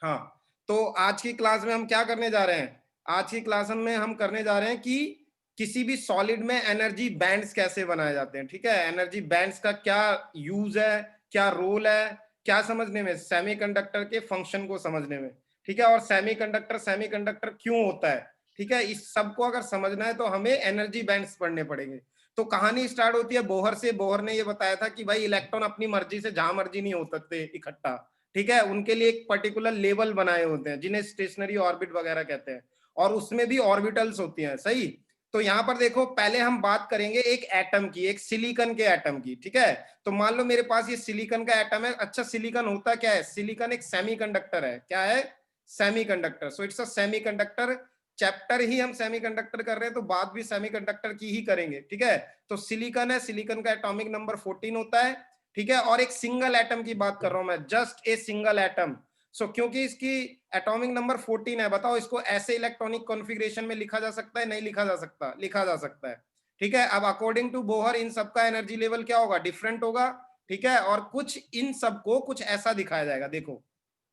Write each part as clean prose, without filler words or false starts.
हाँ, तो आज की क्लास में हम क्या करने जा रहे हैं? आज की क्लास में हम करने जा रहे हैं कि किसी भी सॉलिड में एनर्जी बैंड्स कैसे बनाए जाते हैं, ठीक है? एनर्जी बैंड्स का क्या यूज है, क्या रोल है, क्या समझने में, सेमीकंडक्टर के फंक्शन को समझने में, ठीक है? और सेमीकंडक्टर क्यों होता है, ठीक है? इस सब को अगर समझना है तो हमें एनर्जी बैंड्स पढ़ने पड़ेंगे। तो कहानी स्टार्ट होती है बोहर से। बोहर ने ये बताया था कि भाई इलेक्ट्रॉन अपनी मर्जी से जहां मर्जी नहीं हो सकते इकट्ठा, ठीक है? उनके लिए एक पर्टिकुलर लेवल बनाए होते हैं जिन्हें स्टेशनरी ऑर्बिट वगैरह कहते हैं, और उसमें भी ऑर्बिटल्स होती हैं, सही? तो यहां पर देखो, पहले हम बात करेंगे एक एटम की, एक सिलिकॉन के एटम की, ठीक है? तो मान लो मेरे पास ये सिलिकॉन का एटम है। अच्छा, सिलिकॉन होता क्या है? सिलिकॉन एक सेमीकंडक्टर है। क्या है? Semiconductor. So it's a semiconductor. Chapter ही हम सेमीकंडक्टर कर रहे हैं तो बात भी सेमीकंडक्टर की ही करेंगे, ठीक है? तो सिलिकॉन है, सिलिकॉन का एटॉमिक नंबर 14 होता है, ठीक है? और एक सिंगल एटम की बात कर रहा हूं मैं, जस्ट ए सिंगल एटम। सो क्योंकि इसकी एटॉमिक नंबर 14 है, बताओ इसको ऐसे इलेक्ट्रॉनिक कॉन्फ़िगरेशन में लिखा जा सकता है? नहीं लिखा जा सकता। लिखा जा सकता है, ठीक है? अब अकॉर्डिंग टू बोहर इन सबका एनर्जी लेवल क्या होगा? डिफरेंट होगा, ठीक है? और कुछ इन सबको कुछ ऐसा दिखाया जाएगा। देखो,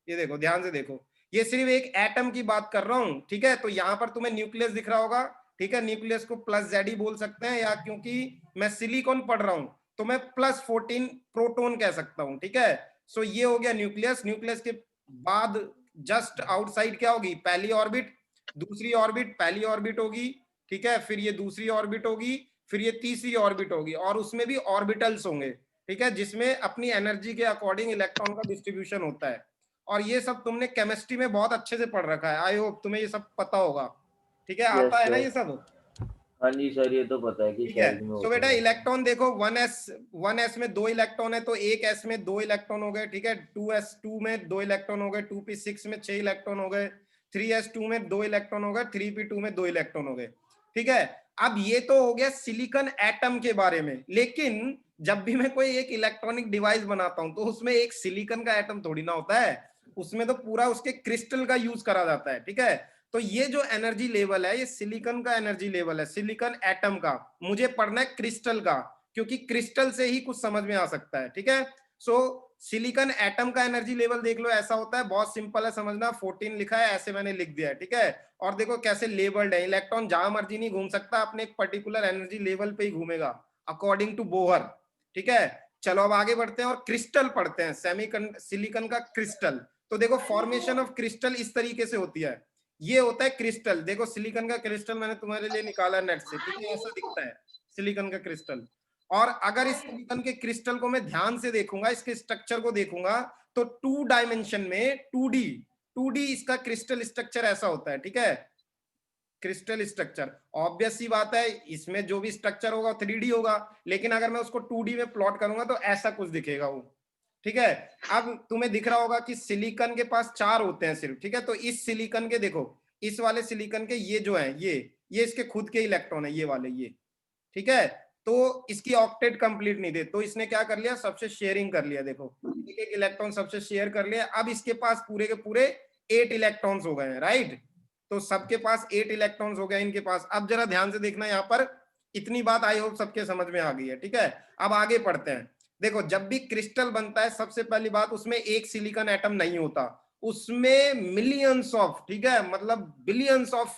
ये देखो, ध्यान से देखो, ये सिर्फ एक एटम की बात कर रहा हूं, ठीक है? तो यहां पर तुम्हें न्यूक्लियस दिख रहा होगा, ठीक है? न्यूक्लियस को प्लस जेड ही बोल सकते हैं, या क्योंकि मैं सिलिकॉन पढ़ रहा हूं तो मैं प्लस 14 प्रोटॉन कह सकता हूं, ठीक है? सो ये हो गया न्यूक्लियस। न्यूक्लियस के बाद जस्ट आउटसाइड क्या होगी? पहली ऑर्बिट, दूसरी ऑर्बिट, पहली ऑर्बिट होगी, ठीक है? फिर ये दूसरी ऑर्बिट होगी, फिर ये तीसरी ऑर्बिट होगी, और उसमें भी ऑर्बिटल्स होंगे, ठीक है? जिसमें अपनी एनर्जी के अकॉर्डिंग इलेक्ट्रॉन का डिस्ट्रीब्यूशन होता है। और ये सब तुमने केमिस्ट्री में बहुत अच्छे से पढ़ रखा है, आई होप तुम्हें ये सब पता होगा, ठीक है? आता यस है ना सर। ये सब? हाँ जी सर, ये तो पता है कि ठीक है। शेल्स में सो होते बेटा, हैं। इलेक्ट्रॉन देखो, वन एस में दो इलेक्ट्रॉन है, तो एक एस में दो इलेक्ट्रॉन हो गए, ठीक है? 2s2 में दो इलेक्ट्रॉन हो गए, 2p6 में 6 इलेक्ट्रॉन हो गए, 3s2 में दो इलेक्ट्रॉन हो गए, 3p2 में दो इलेक्ट्रॉन हो गए, ठीक है? अब ये तो हो गया सिलिकॉन एटम के बारे में, लेकिन जब भी मैं कोई एक इलेक्ट्रॉनिक डिवाइस बनाता हूं तो उसमें एक सिलिकॉन का एटम थोड़ी ना होता है, उसमें तो पूरा उसके क्रिस्टल का यूज करा जाता है, ठीक है? तो ये जो एनर्जी लेवल है, ये सिलिकॉन का एनर्जी लेवल है, सिलिकॉन एटम का। मुझे पढ़ना है क्रिस्टल का, क्योंकि क्रिस्टल से ही कुछ समझ में आ सकता है, ठीक है? सो सिलिकॉन एटम का एनर्जी लेवल देख लो, ऐसा होता है, बहुत सिंपल है समझना। 14 लिखा है, ऐसे मैंने लिख दिया है, ठीक है? और देखो कैसे लेबल्ड है। इलेक्ट्रॉन जहां मर्जी नहीं घूम सकता, अपने एक पर्टिकुलर एनर्जी लेवल पे ही घूमेगा अकॉर्डिंग टू बोहर, ठीक है? चलो अब आगे बढ़ते हैं और क्रिस्टल पढ़ते हैं, सिलिकॉन का क्रिस्टल। तो देखो, फॉर्मेशन ऑफ क्रिस्टल इस तरीके से होती है। ये होता है क्रिस्टल। देखो, सिलिकॉन का क्रिस्टल मैंने तुम्हारे लिए निकाला नेट से, ठीक है? ऐसा दिखता है सिलिकॉन का क्रिस्टल। और अगर इस सिलिकॉन के क्रिस्टल को मैं ध्यान से देखूंगा, इसके स्ट्रक्चर को देखूंगा, तो 2 डायमेंशन में 2D इसका क्रिस्टल स्ट्रक्चर ऐसा होता है, ठीक है? क्रिस्टल स्ट्रक्चर, ऑब्वियस सी बात है, इसमें जो भी स्ट्रक्चर होगा 3D होगा, लेकिन अगर मैं उसको 2D में प्लॉट करूंगा तो ऐसा कुछ दिखेगा वो, ठीक है? अब तुम्हें दिख रहा होगा कि सिलिकॉन के पास 4 होते हैं सिर्फ, ठीक है? तो इस सिलिकॉन के देखो, इस वाले सिलिकॉन के ये जो है, ये इसके खुद के इलेक्ट्रॉन है, ये वाले, ये, ठीक है? तो इसकी ऑक्टेट कंप्लीट नहीं थे, तो इसने क्या कर लिया? सबसे शेयरिंग कर लिया। देखो, एक एक इलेक्ट्रॉन सबसे शेयर कर लिया। अब इसके पास पूरे के पूरे 8 इलेक्ट्रॉन्स हो गए हैं, राइट? तो सबके पास 8 इलेक्ट्रॉन्स हो गए इनके पास। अब जरा ध्यान से देखना, यहाँ पर इतनी बात आई होप सबके समझ में आ गई है, ठीक है? अब आगे पढ़ते हैं। देखो, जब भी क्रिस्टल बनता है, सबसे पहली बात, उसमें एक सिलिकॉन एटम नहीं होता, उसमें मिलियंस ऑफ, ठीक है, मतलब बिलियंस ऑफ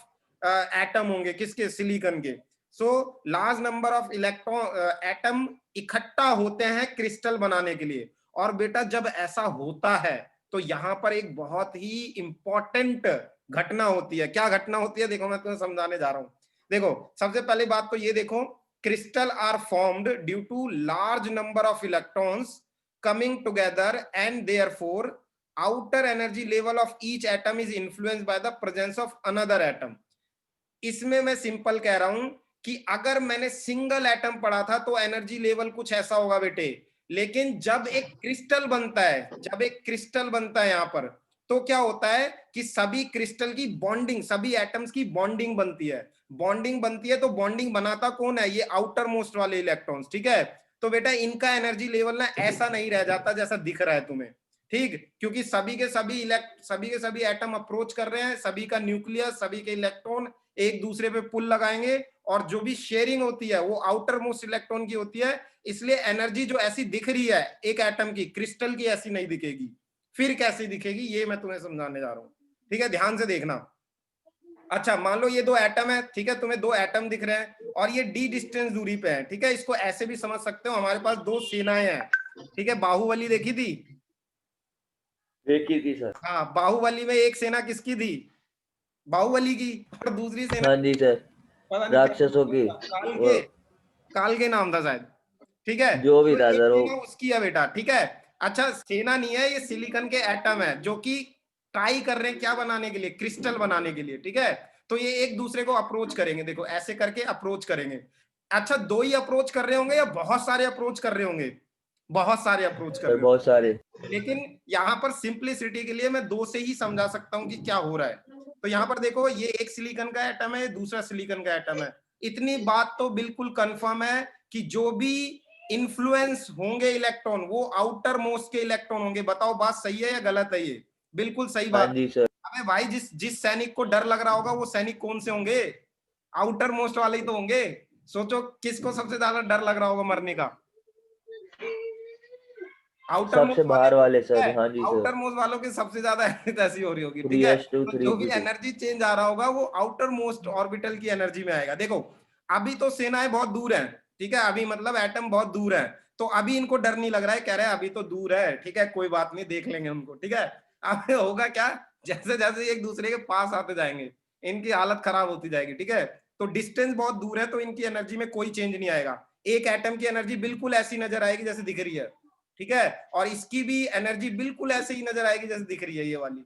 एटम होंगे, किसके? सिलिकॉन के। So large number of electron atom इकट्ठा होते हैं क्रिस्टल बनाने के लिए। और बेटा, जब ऐसा होता है तो यहां पर एक बहुत ही इंपॉर्टेंट घटना होती है। क्या घटना होती है? देखो, मैं तुम्हें समझाने जा रहा हूं। देखो, सबसे पहली बात तो ये देखो, crystal are formed due to large number of electrons coming together, and therefore outer energy level of each atom is influenced by the presence of another atom. इसमें मैं सिंपल कह रहा हूं कि अगर मैंने सिंगल एटम पढ़ा था तो एनर्जी लेवल कुछ ऐसा होगा बेटे, लेकिन जब एक क्रिस्टल बनता है, जब एक क्रिस्टल बनता है यहां पर, तो क्या होता है कि सभी क्रिस्टल की बॉन्डिंग, सभी एटम्स की बॉन्डिंग बनती है। बॉन्डिंग बनती है तो बॉन्डिंग बनाता कौन है? ये आउटर मोस्ट वाले इलेक्ट्रॉन्स, ठीक है? तो बेटा, इनका एनर्जी लेवल ना ऐसा नहीं रह जाता जैसा दिख रहा है तुम्हें, ठीक? क्योंकि सभी के सभी एटम अप्रोच कर रहे हैं, सभी का न्यूक्लियस, सभी के इलेक्ट्रॉन एक दूसरे पे पुल लगाएंगे, और जो भी शेयरिंग होती है वो आउटर मोस्ट इलेक्ट्रॉन की होती है। इसलिए एनर्जी जो ऐसी दिख रही है एक एटम की, क्रिस्टल की ऐसी नहीं दिखेगी। फिर कैसे दिखेगी ये मैं तुम्हें समझाने जा रहा हूँ, ठीक है, ध्यान से देखना। अच्छा मान लो ये दो एटम है, ठीक है, तुम्हें दो एटम दिख रहे हैं और ये डी डिस्टेंस दूरी पे है, ठीक है, इसको ऐसे भी समझ सकते हो, हमारे पास दो सेनाएं हैं, ठीक है, बाहुबली देखी थी? देखी थी सर। हाँ, बाहुबली में एक सेना किसकी थी? बाहुबली की। और दूसरी सेना हाँ जी सर, पता नहीं क्या राक्षसों की। काल वो के, काल के नाम था शायद, ठीक है, जो भी तो था एक सर वो। सेना उसकी है बेटा, ठीक है। अच्छा सेना नहीं है, ये सिलिकॉन के एटम है जो कि ट्राई कर रहे हैं क्या बनाने के लिए, क्रिस्टल बनाने के लिए, ठीक है। तो ये एक दूसरे को अप्रोच करेंगे, देखो ऐसे करके अप्रोच करेंगे। अच्छा दो ही अप्रोच कर रहे होंगे या बहुत सारे अप्रोच कर रहे होंगे? बहुत सारे अप्रोच कर सर रहे बहुत सारे। होंगे, लेकिन यहाँ पर सिंप्लिसिटी के लिए मैं दो से ही समझा सकता हूँ कि क्या हो रहा है। तो यहाँ पर देखो ये एक सिलिकॉन का एटम है, दूसरा सिलिकॉन का एटम है। इतनी बात तो बिल्कुल कंफर्म है कि जो भी इन्फ्लुएंस होंगे इलेक्ट्रॉन वो आउटर मोस्ट के इलेक्ट्रॉन होंगे। बताओ बात सही है या गलत है? ये बिल्कुल सही हाँ बात। जी सर। अबे भाई जिस जिस सैनिक को डर लग रहा होगा वो सैनिक कौन से होंगे? आउटर मोस्ट वाले ही तो होंगे। सोचो किसको सबसे ज्यादा डर लग रहा होगा मरने का? आउटर सबसे मोस्ट वाले बाहर को, वाले ठीक है, सर, हाँ जी सर। आउटर मोस्ट वालों की सबसे ज्यादा ऐसी हो रही होगी, ठीक है। 3s2 तो जो भी 3p2। एनर्जी चेंज आ रहा होगा वो आउटर मोस्ट ऑर्बिटल की एनर्जी में आएगा। देखो अभी तो सेनाएं बहुत दूर हैं, ठीक है, अभी मतलब एटम बहुत दूर है, तो अभी इनको डर नहीं लग रहा है, कह रहे हैं अभी तो दूर है, ठीक है, कोई बात नहीं, देख लेंगे उनको, ठीक है। अब होगा क्या, जैसे जैसे एक दूसरे के पास आते जाएंगे इनकी हालत खराब होती जाएगी, ठीक है। तो डिस्टेंस बहुत दूर है तो इनकी एनर्जी में कोई चेंज नहीं आएगा। एक एटम की एनर्जी बिल्कुल ऐसी नजर आएगी जैसे दिख रही है, ठीक है, और इसकी भी एनर्जी बिल्कुल ऐसे ही नजर आएगी जैसे दिख रही है ये वाली,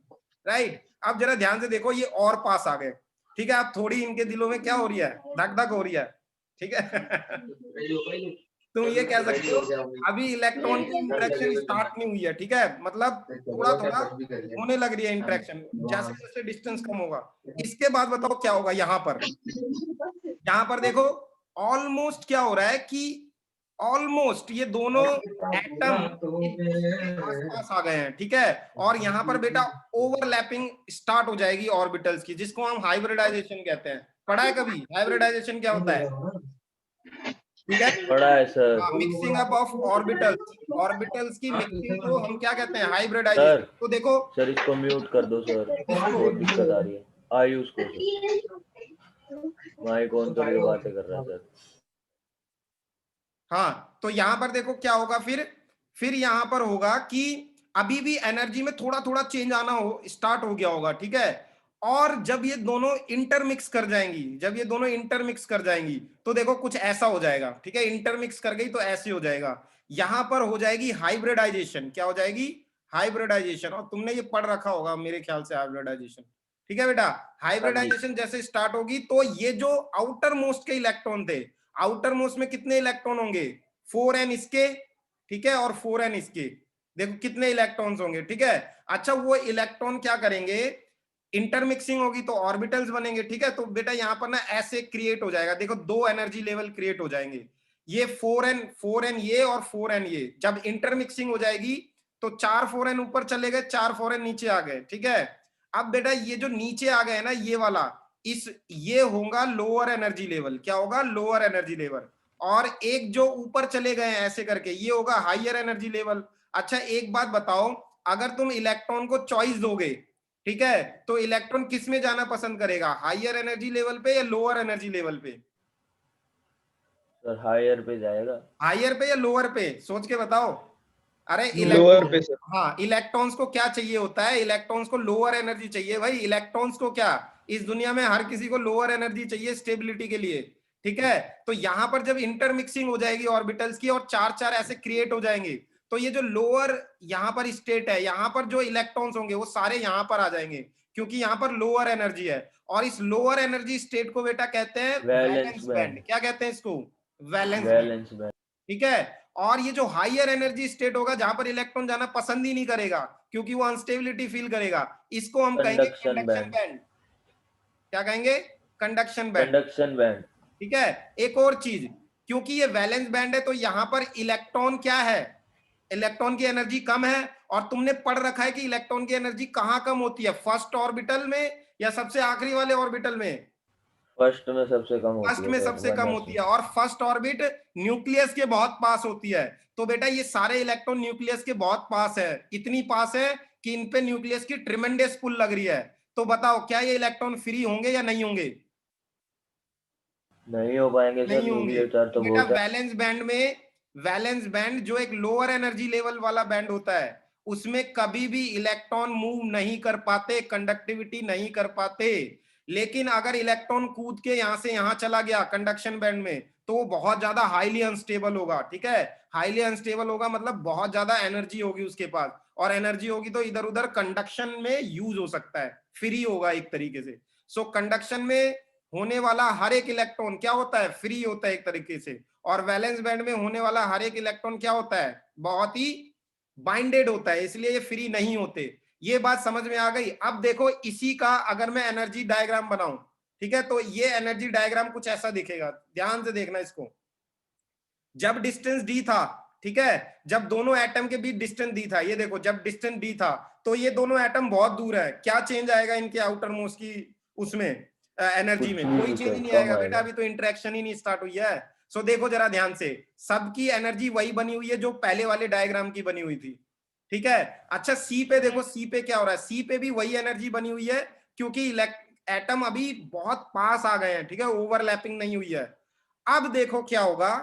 राइट। अब जरा ध्यान से देखो ये और पास आ गए, ठीक है, अब थोड़ी इनके दिलों में क्या हो रही है, धक धक हो रही है, ठीक है। तुम ये कह सकते हो अभी इलेक्ट्रॉन की इंटरेक्शन स्टार्ट नहीं हुई है, ठीक है, मतलब थोड़ा थोड़ा होने लग रही है इंटरेक्शन, जैसे जैसे डिस्टेंस कम होगा। इसके बाद बताओ क्या होगा यहाँ पर? यहाँ पर देखो ऑलमोस्ट क्या हो रहा है कि ऑलमोस्ट ये दोनों एटम एक दूसरे के आसपास आ गए हैं, ठीक है, और यहाँ पर बेटा ओवरलैपिंग स्टार्ट हो जाएगी ऑर्बिटल्स की, जिसको हम हाइब्रिडाइजेशन कहते हैं। पढ़ा है कभी हाइब्रिडाइजेशन क्या होता है? ठीक है, पढ़ा है सर। हाँ, mixing up of orbitals, orbitals की मिक्सिंग को हम क्या कहते हैं, सर हाइब्रिडाइजेशन। तो देखो सर इसको म्यूट कर दो सर, इसको, बहुत दिक्कत आ रही है। आयुष को सर, माइक ऑन करके बातें कर रहा है सर। हाँ तो यहां पर देखो क्या होगा, फिर यहां पर होगा कि अभी भी एनर्जी में थोड़ा थोड़ा चेंज आना हो स्टार्ट हो गया होगा, ठीक है। और जब ये दोनों इंटरमिक्स कर जाएंगी, जब ये दोनों इंटरमिक्स कर जाएंगी तो देखो कुछ ऐसा हो जाएगा, ठीक है, इंटरमिक्स कर गई तो ऐसे हो जाएगा। यहां पर हो जाएगी हाइब्रिडाइजेशन। क्या हो जाएगी? हाइब्रिडाइजेशन। और तुमने ये पढ़ रखा होगा मेरे ख्याल से हाइब्रिडाइजेशन, ठीक है बेटा। हाँ जी। हाइब्रिडाइजेशन जैसे स्टार्ट होगी तो ये जो आउटर मोस्ट के इलेक्ट्रॉन थे, आउटर मोस्ट में कितने इलेक्ट्रॉन होंगे? 4n इसके, ठीक है, और 4n इसके, देखो कितने इलेक्ट्रॉन्स होंगे, ठीक है। अच्छा वो इलेक्ट्रॉन क्या करेंगे, इंटरमिक्सिंग होगी तो ऑर्बिटल्स बनेंगे, ठीक है। तो बेटा यहाँ पर ना ऐसे क्रिएट हो जाएगा, देखो दो एनर्जी लेवल क्रिएट हो जाएंगे, ये 4n ये और 4n ये, जब इंटरमिक्सिंग हो जाएगी तो 4 4n ऊपर चले गए, 4 4n नीचे आ गए, ठीक है। अब बेटा ये जो नीचे आ गए ना ये वाला, इस ये होगा लोअर एनर्जी लेवल। क्या होगा? Lower energy level. और एक जो ऊपर चले गए हैं ऐसे करके ये होगा हायर एनर्जी लेवल। अच्छा एक बात बताओ, अगर तुम इलेक्ट्रॉन को चॉइस दोगे, ठीक है, तो इलेक्ट्रॉन किस में जाना पसंद करेगा, हायर एनर्जी लेवल पे या लोअर एनर्जी लेवल पे? सर हायर पे जाएगा। हायर पे या लोअर पे, सोच के बताओ। अरे लोअर पे सर। हाँ, इलेक्ट्रॉन्स को क्या चाहिए होता है, इलेक्ट्रॉन्स को लोअर एनर्जी चाहिए भाई। इलेक्ट्रॉन्स को क्या, इस दुनिया में हर किसी को लोअर एनर्जी चाहिए स्टेबिलिटी के लिए, ठीक है। तो यहां पर जब इंटरमिक्सिंग हो जाएगी ऑर्बिटल्स की और चार चार ऐसे क्रिएट हो जाएंगे, तो ये जो लोअर यहाँ पर स्टेट है, यहाँ पर जो इलेक्ट्रॉन्स होंगे वो सारे यहाँ पर आ जाएंगे, क्योंकि यहाँ पर लोअर एनर्जी है। और इस लोअर एनर्जी स्टेट को बेटा कहते हैं वैलेंस वैलेंस बैंड। बैंड। क्या कहते हैं इसको? Valence band, valence band. ठीक है। और ये जो हायर एनर्जी स्टेट होगा जहां पर इलेक्ट्रॉन जाना पसंद ही नहीं करेगा क्योंकि वो अनस्टेबिलिटी फील करेगा, इसको हम कहेंगे कंडक्शन कंडक्शन बैंड। बैंड। क्या कहेंगे? Conduction band, conduction band. ठीक है। एक और चीज, क्योंकि ये वैलेंस बैंड है तो यहां पर इलेक्ट्रॉन क्या है, इलेक्ट्रॉन की एनर्जी कम है। और तुमने पढ़ रखा है कि इलेक्ट्रॉन की एनर्जी कहां कम होती है, फर्स्ट ऑर्बिटल में या सबसे आखिरी वाले ऑर्बिटल में? फर्स्ट में सबसे कम होती फर्स्ट है में सर, सबसे कम 1s होती में। है, और फर्स्ट ऑर्बिट न्यूक्लियस के बहुत पास होती है। तो बेटा ये सारे इलेक्ट्रॉन न्यूक्लियस के बहुत पास है, इतनी पास है कि इन पे न्यूक्लियस की ट्रिमेंडस पुल लग रही है, तो बताओ क्या ये इलेक्ट्रॉन फ्री होंगे या नहीं होंगे? नहीं हो पाएंगे सर, नहीं होंगे। न्यूक्लियर चार्ज तो तो बेटा बहुत है। वैलेंस बैंड में, वैलेंस बैंड जो एक लोअर एनर्जी लेवल वाला बैंड होता है, उसमें कभी भी इलेक्ट्रॉन मूव नहीं कर पाते, कंडक्टिविटी नहीं कर पाते। लेकिन अगर इलेक्ट्रॉन कूद के यहां से यहां चला गया कंडक्शन बैंड में, तो वो बहुत ज्यादा हाईली अनस्टेबल होगा। ठीक है, हाईली अनस्टेबल होगा मतलब बहुत ज्यादा एनर्जी होगी उसके पास, और एनर्जी होगी तो इधर उधर कंडक्शन में यूज हो सकता है, फ्री होगा एक तरीके से। सो कंडक्शन में होने वाला हर एक इलेक्ट्रॉन क्या होता है? फ्री होता है एक तरीके से। और वैलेंस बैंड में होने वाला हर एक इलेक्ट्रॉन क्या होता है? बहुत ही बाइंडेड होता है, इसलिए ये फ्री नहीं होते। ये बात समझ में आ गई? अब देखो इसी का अगर मैं एनर्जी डायग्राम बनाऊं, ठीक है, तो ये एनर्जी डायग्राम कुछ ऐसा दिखेगा, ध्यान से देखना इसको। जब डिस्टेंस डी था, ठीक है, जब दोनों एटम के बीच डिस्टेंस डी था, ये देखो जब डिस्टेंस डी था, तो ये दोनों एटम बहुत दूर है, क्या चेंज आएगा इनके आउटर मोस्ट की उसमें एनर्जी कुछ में? कोई नहीं, चेंज नहीं कम आएगा बेटा, आएगा। अभी तो इंटरेक्शन ही नहीं स्टार्ट हुई है। सो देखो जरा ध्यान से, सबकी एनर्जी वही बनी हुई है जो पहले वाले डायग्राम की बनी हुई थी। ठीक है, अच्छा सी पे देखो, सी पे क्या हो रहा है? सी पे भी वही एनर्जी बनी हुई है, क्योंकि एटम अभी बहुत पास आ गए हैं, ठीक है, ओवरलैपिंग नहीं हुई है। अब देखो क्या होगा,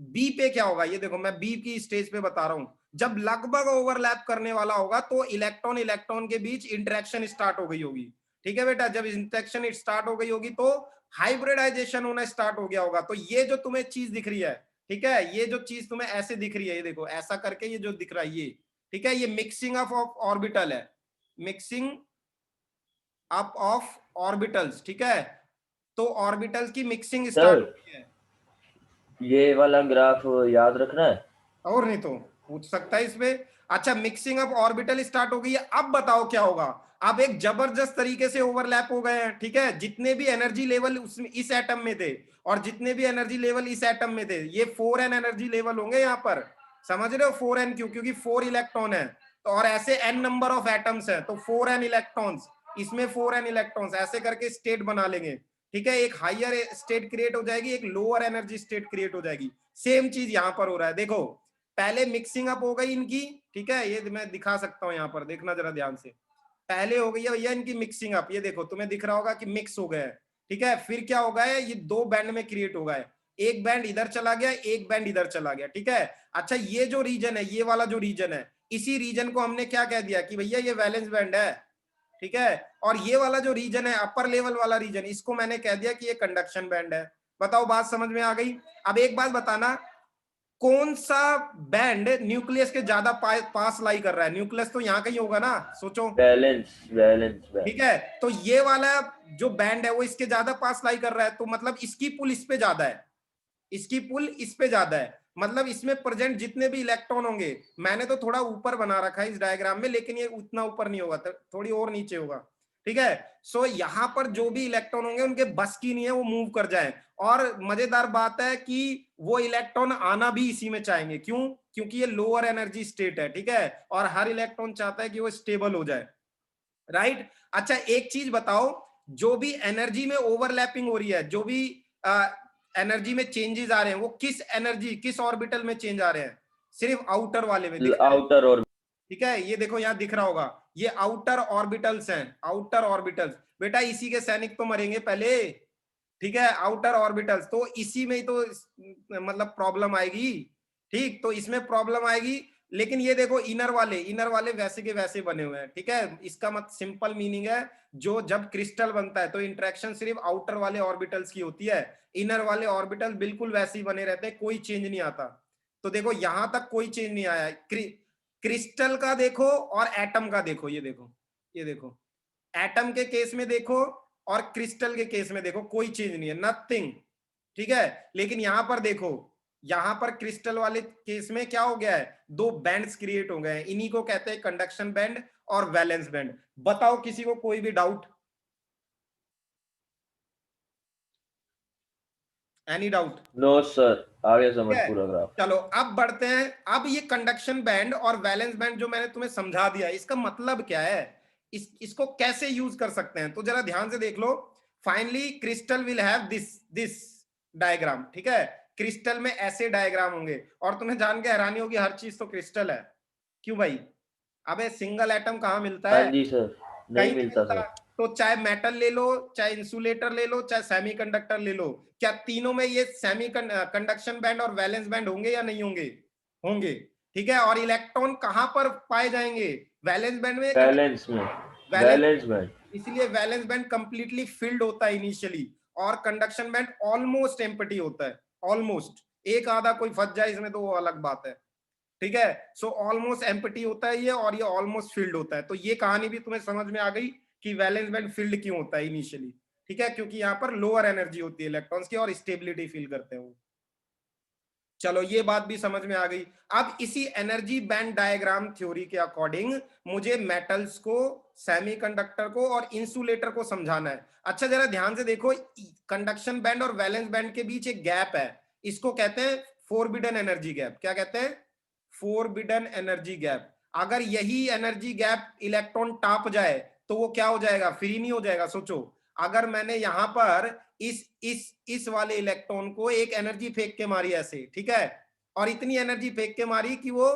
बी पे क्या होगा, ये देखो मैं बी की स्टेज पे बता रहा हूं। जब लगभग ओवरलैप करने वाला होगा तो इलेक्ट्रॉन इलेक्ट्रॉन के बीच इंटरेक्शन स्टार्ट हो गई होगी। ठीक है बेटा, जब इंटरेक्शन स्टार्ट हो गई होगी तो हाइब्रिडाइजेशन होना स्टार्ट हो गया होगा। तो ये जो तुम्हें चीज दिख रही है, ठीक है, ये जो चीज तुम्हें ऐसे दिख रही है, ये देखो ऐसा करके ये जो दिख रहा है ये, ठीक है, ये मिक्सिंग अप ऑफ ऑर्बिटल है, मिक्सिंग अप ऑफ ऑर्बिटल्स। ठीक है, तो ऑर्बिटल्स की मिक्सिंग स्टार्ट सर हो गई है। ये वाला ग्राफ याद रखना है। और नहीं तो पूछ सकता है इसमें। अच्छा, मिक्सिंग अप ऑर्बिटल स्टार्ट हो गई है, अब बताओ क्या होगा? अब एक जबरदस्त तरीके से ओवरलैप हो गए हैं, ठीक है, जितने भी एनर्जी लेवल उसमें इस एटम में थे और जितने भी एनर्जी लेवल इस एटम में थे, ये 4n एनर्जी लेवल होंगे यहाँ पर। समझ रहे हो? 4n क्यों? क्योंकि 4 इलेक्ट्रॉन है, तो और ऐसे n नंबर ऑफ एटम्स है, तो 4n इलेक्ट्रॉन्स, इसमें 4n इलेक्ट्रॉन्स, ऐसे करके स्टेट बना लेंगे। ठीक है, एक हायर स्टेट क्रिएट हो जाएगी, एक लोअर एनर्जी स्टेट क्रिएट हो जाएगी। सेम चीज यहां पर हो रहा है, देखो पहले मिक्सिंग अप हो गई इनकी, ठीक है, ये मैं दिखा सकता हूं यहां पर, देखना जरा ध्यान से। पहले हो गई है भैया इनकी मिक्सिंग अप, ये देखो तुम्हें दिख रहा होगा कि मिक्स हो गया है। ठीक है, फिर क्या हो गया है, ये दो बैंड में क्रिएट हो गया है, एक बैंड इधर चला गया, एक बैंड इधर चला गया। ठीक है, अच्छा ये जो रीजन है, ये वाला जो रीजन है, इसी रीजन को हमने क्या कह दिया कि भैया ये वैलेंस बैंड है। ठीक है, और ये वाला जो रीजन है, अपर लेवल वाला रीजन, इसको मैंने कह दिया कि ये कंडक्शन बैंड है। बताओ बात समझ में आ गई? अब एक बात बताना, कौन सा बैंड न्यूक्लियस के ज्यादा पास लाई कर रहा है? न्यूक्लियस तो यहाँ कहीं होगा ना, सोचो। बैलेंस बैलेंस ठीक बैंड। है, तो ये वाला जो बैंड है वो इसके ज्यादा पास लाई कर रहा है, तो मतलब इसकी पुल इस पे ज्यादा है, इसकी पुल इस पे ज्यादा है, मतलब इसमें प्रेजेंट जितने भी इलेक्ट्रॉन होंगे, मैंने तो थोड़ा ऊपर बना रखा है इस डायग्राम में, लेकिन ये उतना ऊपर नहीं होगा, थोड़ी और नीचे होगा। ठीक है, सो यहां पर जो भी इलेक्ट्रॉन होंगे उनके बस की नहीं है वो मूव कर जाए। और मजेदार बात है कि वो इलेक्ट्रॉन आना भी इसी में चाहेंगे, क्यों? क्योंकि ये लोअर एनर्जी स्टेट है, ठीक है, और हर इलेक्ट्रॉन चाहता है कि वो स्टेबल हो जाए, राइट। अच्छा एक चीज बताओ, जो भी एनर्जी में ओवरलैपिंग हो रही है, जो भी एनर्जी में चेंजेस आ रहे हैं, वो किस एनर्जी, किस ऑर्बिटल में चेंज आ रहे हैं? सिर्फ आउटर वाले में दिख रहा है। आउटर और ठीक है, ये देखो यहां दिख रहा होगा, ये आउटर ऑर्बिटल्स हैं, आउटर ऑर्बिटल्स। बेटा इसी के सैनिक तो मरेंगे पहले। ठीक है, आउटर ऑर्बिटल्स, तो इसी में ही तो मतलब प्रॉब्लम आएगी। ठीक, तो इसमें प्रॉब्लम आएगी। लेकिन ये देखो इनर वाले वैसे के वैसे बने हुए हैं। ठीक है, इसका मत सिंपल मीनिंग है, जो जब क्रिस्टल बनता है तो इंटरेक्शन सिर्फ आउटर वाले ऑर्बिटल्स की होती है, इनर वाले ऑर्बिटल बिल्कुल वैसे ही बने रहते हैं, कोई चेंज नहीं आता। तो देखो यहां तक कोई चेंज नहीं आया। क्रिस्टल का देखो और एटम का देखो, ये देखो, ये देखो एटम के केस में देखो और क्रिस्टल के केस में देखो, कोई चेंज नहीं है, नथिंग। ठीक है, लेकिन यहां पर देखो, यहां पर क्रिस्टल वाले केस में क्या हो गया है, दो बैंड्स क्रिएट हो गए हैं, इन्हीं को कहते हैं कंडक्शन बैंड और वैलेंस बैंड। बताओ किसी को कोई भी doubt? Any doubt? No sir, आगे समझ ठीक है, पूरा ग्राफ। चलो अब बढ़ते हैं। अब ये कंडक्शन बैंड और वैलेंस बैंड जो मैंने तुम्हें समझा दिया, इसका मतलब क्या है, इसको कैसे यूज कर सकते हैं, तो जरा ध्यान से देख लो। Finally crystal will have this diagram. ठीक है, क्रिस्टल में ऐसे डायग्राम होंगे, और तुम्हें जान के हैरानी होगी, हर चीज तो क्रिस्टल है। क्यों भाई? अबे सिंगल एटम कहाँ मिलता हाँ है? जी सर, कहीं नहीं नहीं मिलता मिलता। सर। तो चाहे मेटल ले लो, चाहे इंसुलेटर ले लो, चाहे सेमीकंडक्टर ले लो, क्या तीनों में ये सेमी कंडक्शन बैंड और वैलेंस बैंड होंगे या नहीं होंगे? होंगे। ठीक है, और इलेक्ट्रॉन कहां पर पाए जाएंगे? वैलेंस बैंड में, बैलेंस में, वैलेंस बैलेंस बैंड। बैंड। इसलिए वैलेंस बैंड कंप्लीटली फिल्ड होता है इनिशियली, और कंडक्शन बैंड ऑलमोस्ट एम्प्टी होता है। ऑलमोस्ट, एक आधा कोई फंस जाए इसमें तो वो अलग बात है। ठीक है, सो ऑलमोस्ट एम्प्टी होता है ये, और ये ऑलमोस्ट फिल्ड होता है। तो ये कहानी भी तुम्हें समझ में आ गई कि वैलेंस बैंड फिल्ड क्यों होता है इनिशियली। ठीक है, क्योंकि यहाँ पर लोअर एनर्जी होती है इलेक्ट्रॉन्स की और स्टेबिलिटी फील करते हैं वो। चलो ये बात भी समझ में आ गई। अब इसी एनर्जी बैंड डायग्राम थ्योरी के अकॉर्डिंग मुझे मेटल्स को, सेमीकंडक्टर को और इंसुलेटर को समझाना है। अच्छा जरा ध्यान से देखो, कंडक्शन बैंड और वैलेंस बैंड के बीच एक गैप है, इसको कहते हैं फोरबिडन एनर्जी गैप। क्या कहते हैं? Forbidden energy gap. अगर यही एनर्जी गैप इलेक्ट्रॉन टाप जाए तो वो क्या हो जाएगा? फ्री नहीं हो जाएगा। सोचो, अगर मैंने यहां पर इस वाले इलेक्ट्रॉन को एक एनर्जी फेंक के मारी ऐसे, ठीक है, और इतनी एनर्जी फेंक के मारी कि वो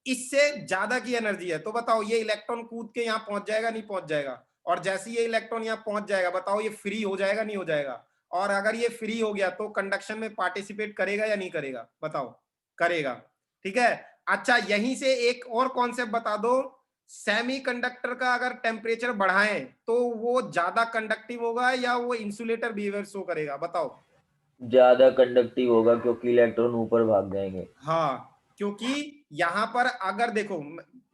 इससे ज्यादा की एनर्जी है, तो बताओ ये इलेक्ट्रॉन कूद के यहां पहुंच जाएगा नहीं पहुंच जाएगा? और जैसे ये इलेक्ट्रॉन यहां पहुंच जाएगा, बताओ ये फ्री हो जाएगा नहीं हो जाएगा? और अगर ये फ्री हो गया तो कंडक्शन में पार्टिसिपेट करेगा या नहीं करेगा? बताओ, करेगा। ठीक है, अच्छा यहीं से एक और कॉन्सेप्ट बता दो, सेमीकंडक्टर का अगर टेम्परेचर बढ़ाएं तो वो ज्यादा कंडक्टिव होगा या वो इंसुलेटर बिहेवियर शो करेगा? बताओ। ज्यादा कंडक्टिव होगा क्योंकि इलेक्ट्रॉन ऊपर भाग जाएंगे। हाँ, क्योंकि यहां पर अगर देखो,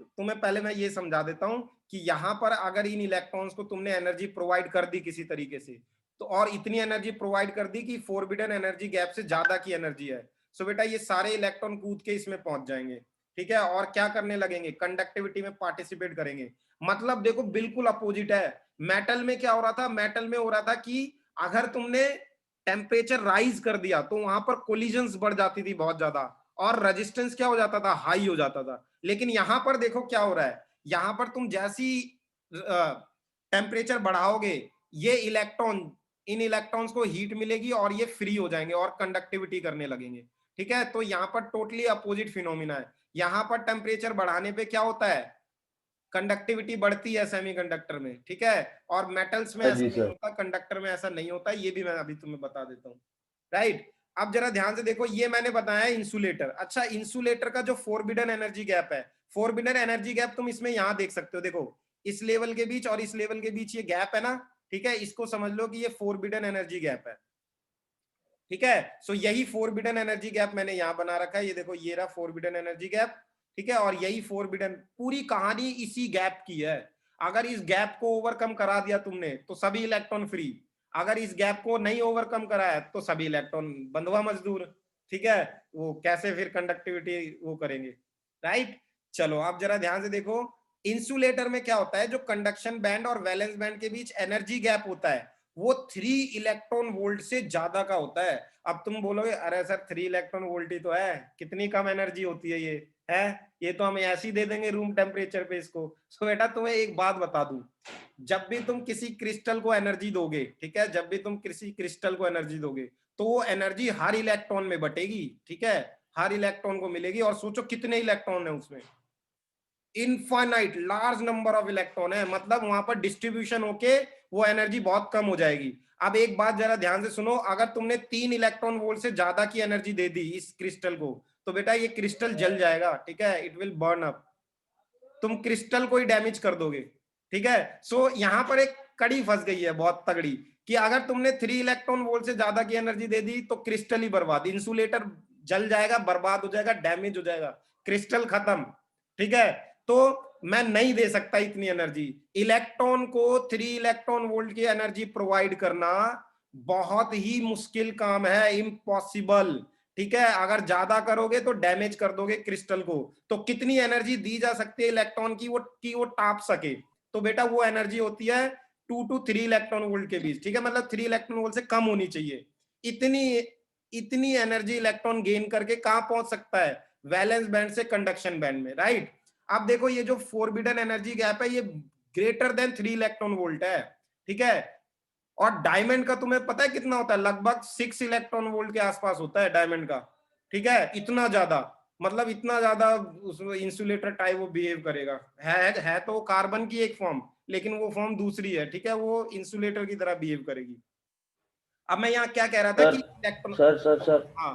तुम्हें पहले मैं ये समझा देता हूं कि यहां पर अगर इन इलेक्ट्रॉन्स को तुमने एनर्जी प्रोवाइड कर दी किसी तरीके से, तो और इतनी एनर्जी प्रोवाइड कर दी कि फोरबिडन एनर्जी गैप से ज्यादा की एनर्जी है, सो बेटा ये सारे इलेक्ट्रॉन कूद के इसमें पहुंच जाएंगे। ठीक है, और क्या करने लगेंगे? कंडक्टिविटी में पार्टिसिपेट करेंगे। मतलब देखो बिल्कुल अपोजिट है। मेटल में क्या हो रहा था? मेटल में हो रहा था कि अगर तुमने टेम्परेचर राइज कर दिया तो वहां पर कोलिजन्स बढ़ जाती थी बहुत ज्यादा, और रेजिस्टेंस क्या हो जाता था? हाई हो जाता था। लेकिन यहां पर देखो क्या हो रहा है, यहां पर तुम जैसी टेम्परेचर बढ़ाओगे, ये इलेक्ट्रॉन, इन इलेक्ट्रॉन्स को हीट मिलेगी और ये फ्री हो जाएंगे और कंडक्टिविटी करने लगेंगे। ठीक है, तो यहाँ पर टोटली अपोजिट फिनोमिना है। यहाँ पर टेम्परेचर बढ़ाने पे क्या होता है? कंडक्टिविटी बढ़ती है सेमीकंडक्टर में। ठीक है, और मेटल्स में हाँ ऐसा जी नहीं सर। होता, कंडक्टर में ऐसा नहीं होता, ये भी मैं अभी तुम्हें बता देता हूँ। राइट, अब जरा ध्यान से देखो, ये मैंने बताया इंसुलेटर। अच्छा, इंसुलेटर का जो फोरबिडन एनर्जी गैप है, फोरबिडन एनर्जी गैप तुम इसमें यहां देख सकते हो। देखो इस लेवल के बीच और इस लेवल के बीच ये गैप है ना, ठीक है, इसको समझ लो कि ये फोरबिडन एनर्जी गैप है। ठीक है, सो यही फोरबिडन एनर्जी गैप मैंने यहां बना रखा है, ये देखो ये रहा फोरबिडन एनर्जी गैप। ठीक है, और यही फोरबिडन, पूरी कहानी इसी गैप की है। अगर इस गैप को ओवरकम करा दिया तुमने तो सभी इलेक्ट्रॉन फ्री, अगर इस गैप को नहीं ओवरकम कराया तो सभी इलेक्ट्रॉन बंधुआ मजदूर। ठीक है, वो कैसे फिर कंडक्टिविटी वो करेंगे? राइट, चलो अब जरा ध्यान से देखो, इंसुलेटर में क्या होता है? जो कंडक्शन बैंड और वैलेंस बैंड के बीच एनर्जी गैप होता है वो 3 इलेक्ट्रॉन वोल्ट से ज्यादा का होता है। अब तुम बोलोगे अरे सर 3 इलेक्ट्रॉन वोल्ट ही तो है, कितनी कम एनर्जी होती है ये, है ये तो हम ऐसे ही दे देंगे रूम टेम्परेचर पे इसको। सो बेटा तुम्हें एक बात बता दूं, जब भी तुम किसी क्रिस्टल को एनर्जी दोगे, ठीक है, जब भी तुम किसी क्रिस्टल को एनर्जी दोगे तो वो एनर्जी हर इलेक्ट्रॉन में बटेगी। ठीक है, हर इलेक्ट्रॉन को मिलेगी, और सोचो कितने इलेक्ट्रॉन है उसमें? Infinite large number of electron है, मतलब वहां पर डिस्ट्रीब्यूशन होके वो एनर्जी बहुत कम हो जाएगी। अब एक बात जरा ध्यान से सुनो, अगर तुमने 3 इलेक्ट्रॉन वोल्ट से ज्यादा की एनर्जी दे दी इस क्रिस्टल को, तो बेटा ये क्रिस्टल जल जाएगा। ठीक है, इट विल बर्न अप, तुम क्रिस्टल को ही डैमेज कर दोगे। ठीक है, सो यहां पर एक कड़ी फंस गई है बहुत तगड़ी, कि अगर तुमने 3 इलेक्ट्रॉन वोल्ट से ज्यादा की एनर्जी दे दी तो क्रिस्टल ही बर्बाद, इंसुलेटर जल जाएगा, बर्बाद हो जाएगा, डैमेज हो जाएगा, क्रिस्टल खत्म। ठीक है, तो मैं नहीं दे सकता इतनी एनर्जी। इलेक्ट्रॉन को 3 इलेक्ट्रॉन वोल्ट की एनर्जी प्रोवाइड करना बहुत ही मुश्किल काम है, इम्पॉसिबल। ठीक है, अगर ज्यादा करोगे तो डैमेज कर दोगे क्रिस्टल को। तो कितनी एनर्जी दी जा सकती है इलेक्ट्रॉन की वो टाप सके? तो बेटा वो एनर्जी होती है 2 to 3 इलेक्ट्रॉन वोल्ट के बीच। ठीक है, मतलब 3 इलेक्ट्रॉन वोल्ट से कम होनी चाहिए। इतनी इतनी एनर्जी इलेक्ट्रॉन गेन करके कहां पहुंच सकता है? वैलेंस बैंड से कंडक्शन बैंड में। राइट, अब देखो ये जो फोरबिडन एनर्जी गैप है ये ग्रेटर देन 3 इलेक्ट्रॉन वोल्ट है। ठीक है, और डायमंड का तुम्हें पता है कितना होता है? लगभग 6 इलेक्ट्रॉन वोल्ट के आसपास होता है डायमंड का। ठीक है, इतना ज्यादा। मतलब इतना ज्यादा उस इंसुलेटर टाइप वो बिहेव करेगा। है तो कार्बन की एक फॉर्म, लेकिन वो फॉर्म दूसरी है, ठीक है, वो इंसुलेटर की तरह बिहेव करेगी। अब मैं यहाँ क्या कह रहा था सर कि इलेक्ट्रॉन, सर हाँ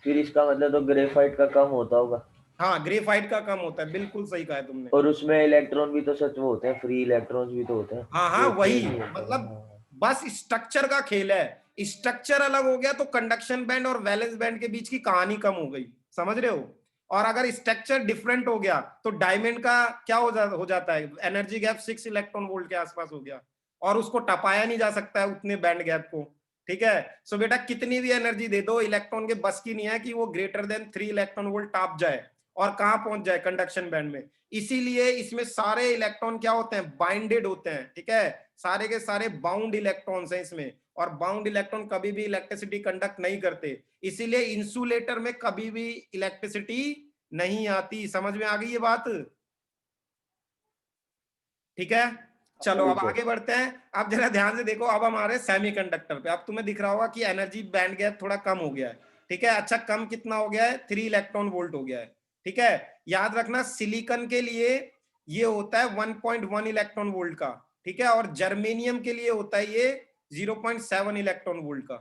फिर इसका मतलब तो ग्रेफाइट का कम होता होगा। हाँ ग्रेफाइट का कम होता है, बिल्कुल सही कहा है तुमने। और उसमें इलेक्ट्रॉन भी तो सच में होते हैं, फ्री इलेक्ट्रॉन्स भी तो होते हैं। हाँ हाँ वो वही, चेंज नहीं होता ना। मतलब बस स्ट्रक्चर का खेल है। स्ट्रक्चर अलग हो गया तो कंडक्शन बैंड और वैलेंस बैंड के बीच की कहानी कम हो गई, समझ रहे हो। और अगर स्ट्रक्चर डिफरेंट हो गया तो डायमंड का क्या हो जाता है, एनर्जी गैप 6 इलेक्ट्रॉन वोल्ट के आसपास हो गया, और उसको टपाया नहीं जा सकता है उतने बैंड गैप को, ठीक है। सो बेटा कितनी भी एनर्जी दे दो, इलेक्ट्रॉन के बस की नहीं है कि वो greater than 3 electron volt top जाए और कहां पहुंच जाए, कंडक्शन बैंड में। इसीलिए इसमें सारे इलेक्ट्रॉन क्या होते हैं, बाइंडेड होते हैं, ठीक है, सारे के सारे बाउंड इलेक्ट्रॉन्स हैं इसमें, और बाउंड इलेक्ट्रॉन कभी भी इलेक्ट्रिसिटी कंडक्ट नहीं करते, इसीलिए इंसुलेटर में कभी भी इलेक्ट्रिसिटी नहीं आती। समझ में आ गई ये बात, ठीक है। चलो जी अब सर। आगे बढ़ते हैं। अब जरा ध्यान से देखो, अब हमारे सेमीकंडक्टर पे, अब तुम्हें दिख रहा होगा कि एनर्जी बैंड गैप थोड़ा कम हो गया है, ठीक है। अच्छा कम कितना हो गया है, 3 इलेक्ट्रॉन वोल्ट हो गया है, ठीक है। याद रखना सिलिकॉन के लिए ये होता है 1.1 इलेक्ट्रॉन वोल्ट का, ठीक है, और जर्मेनियम के लिए होता है ये 0.7 इलेक्ट्रॉन वोल्ट का।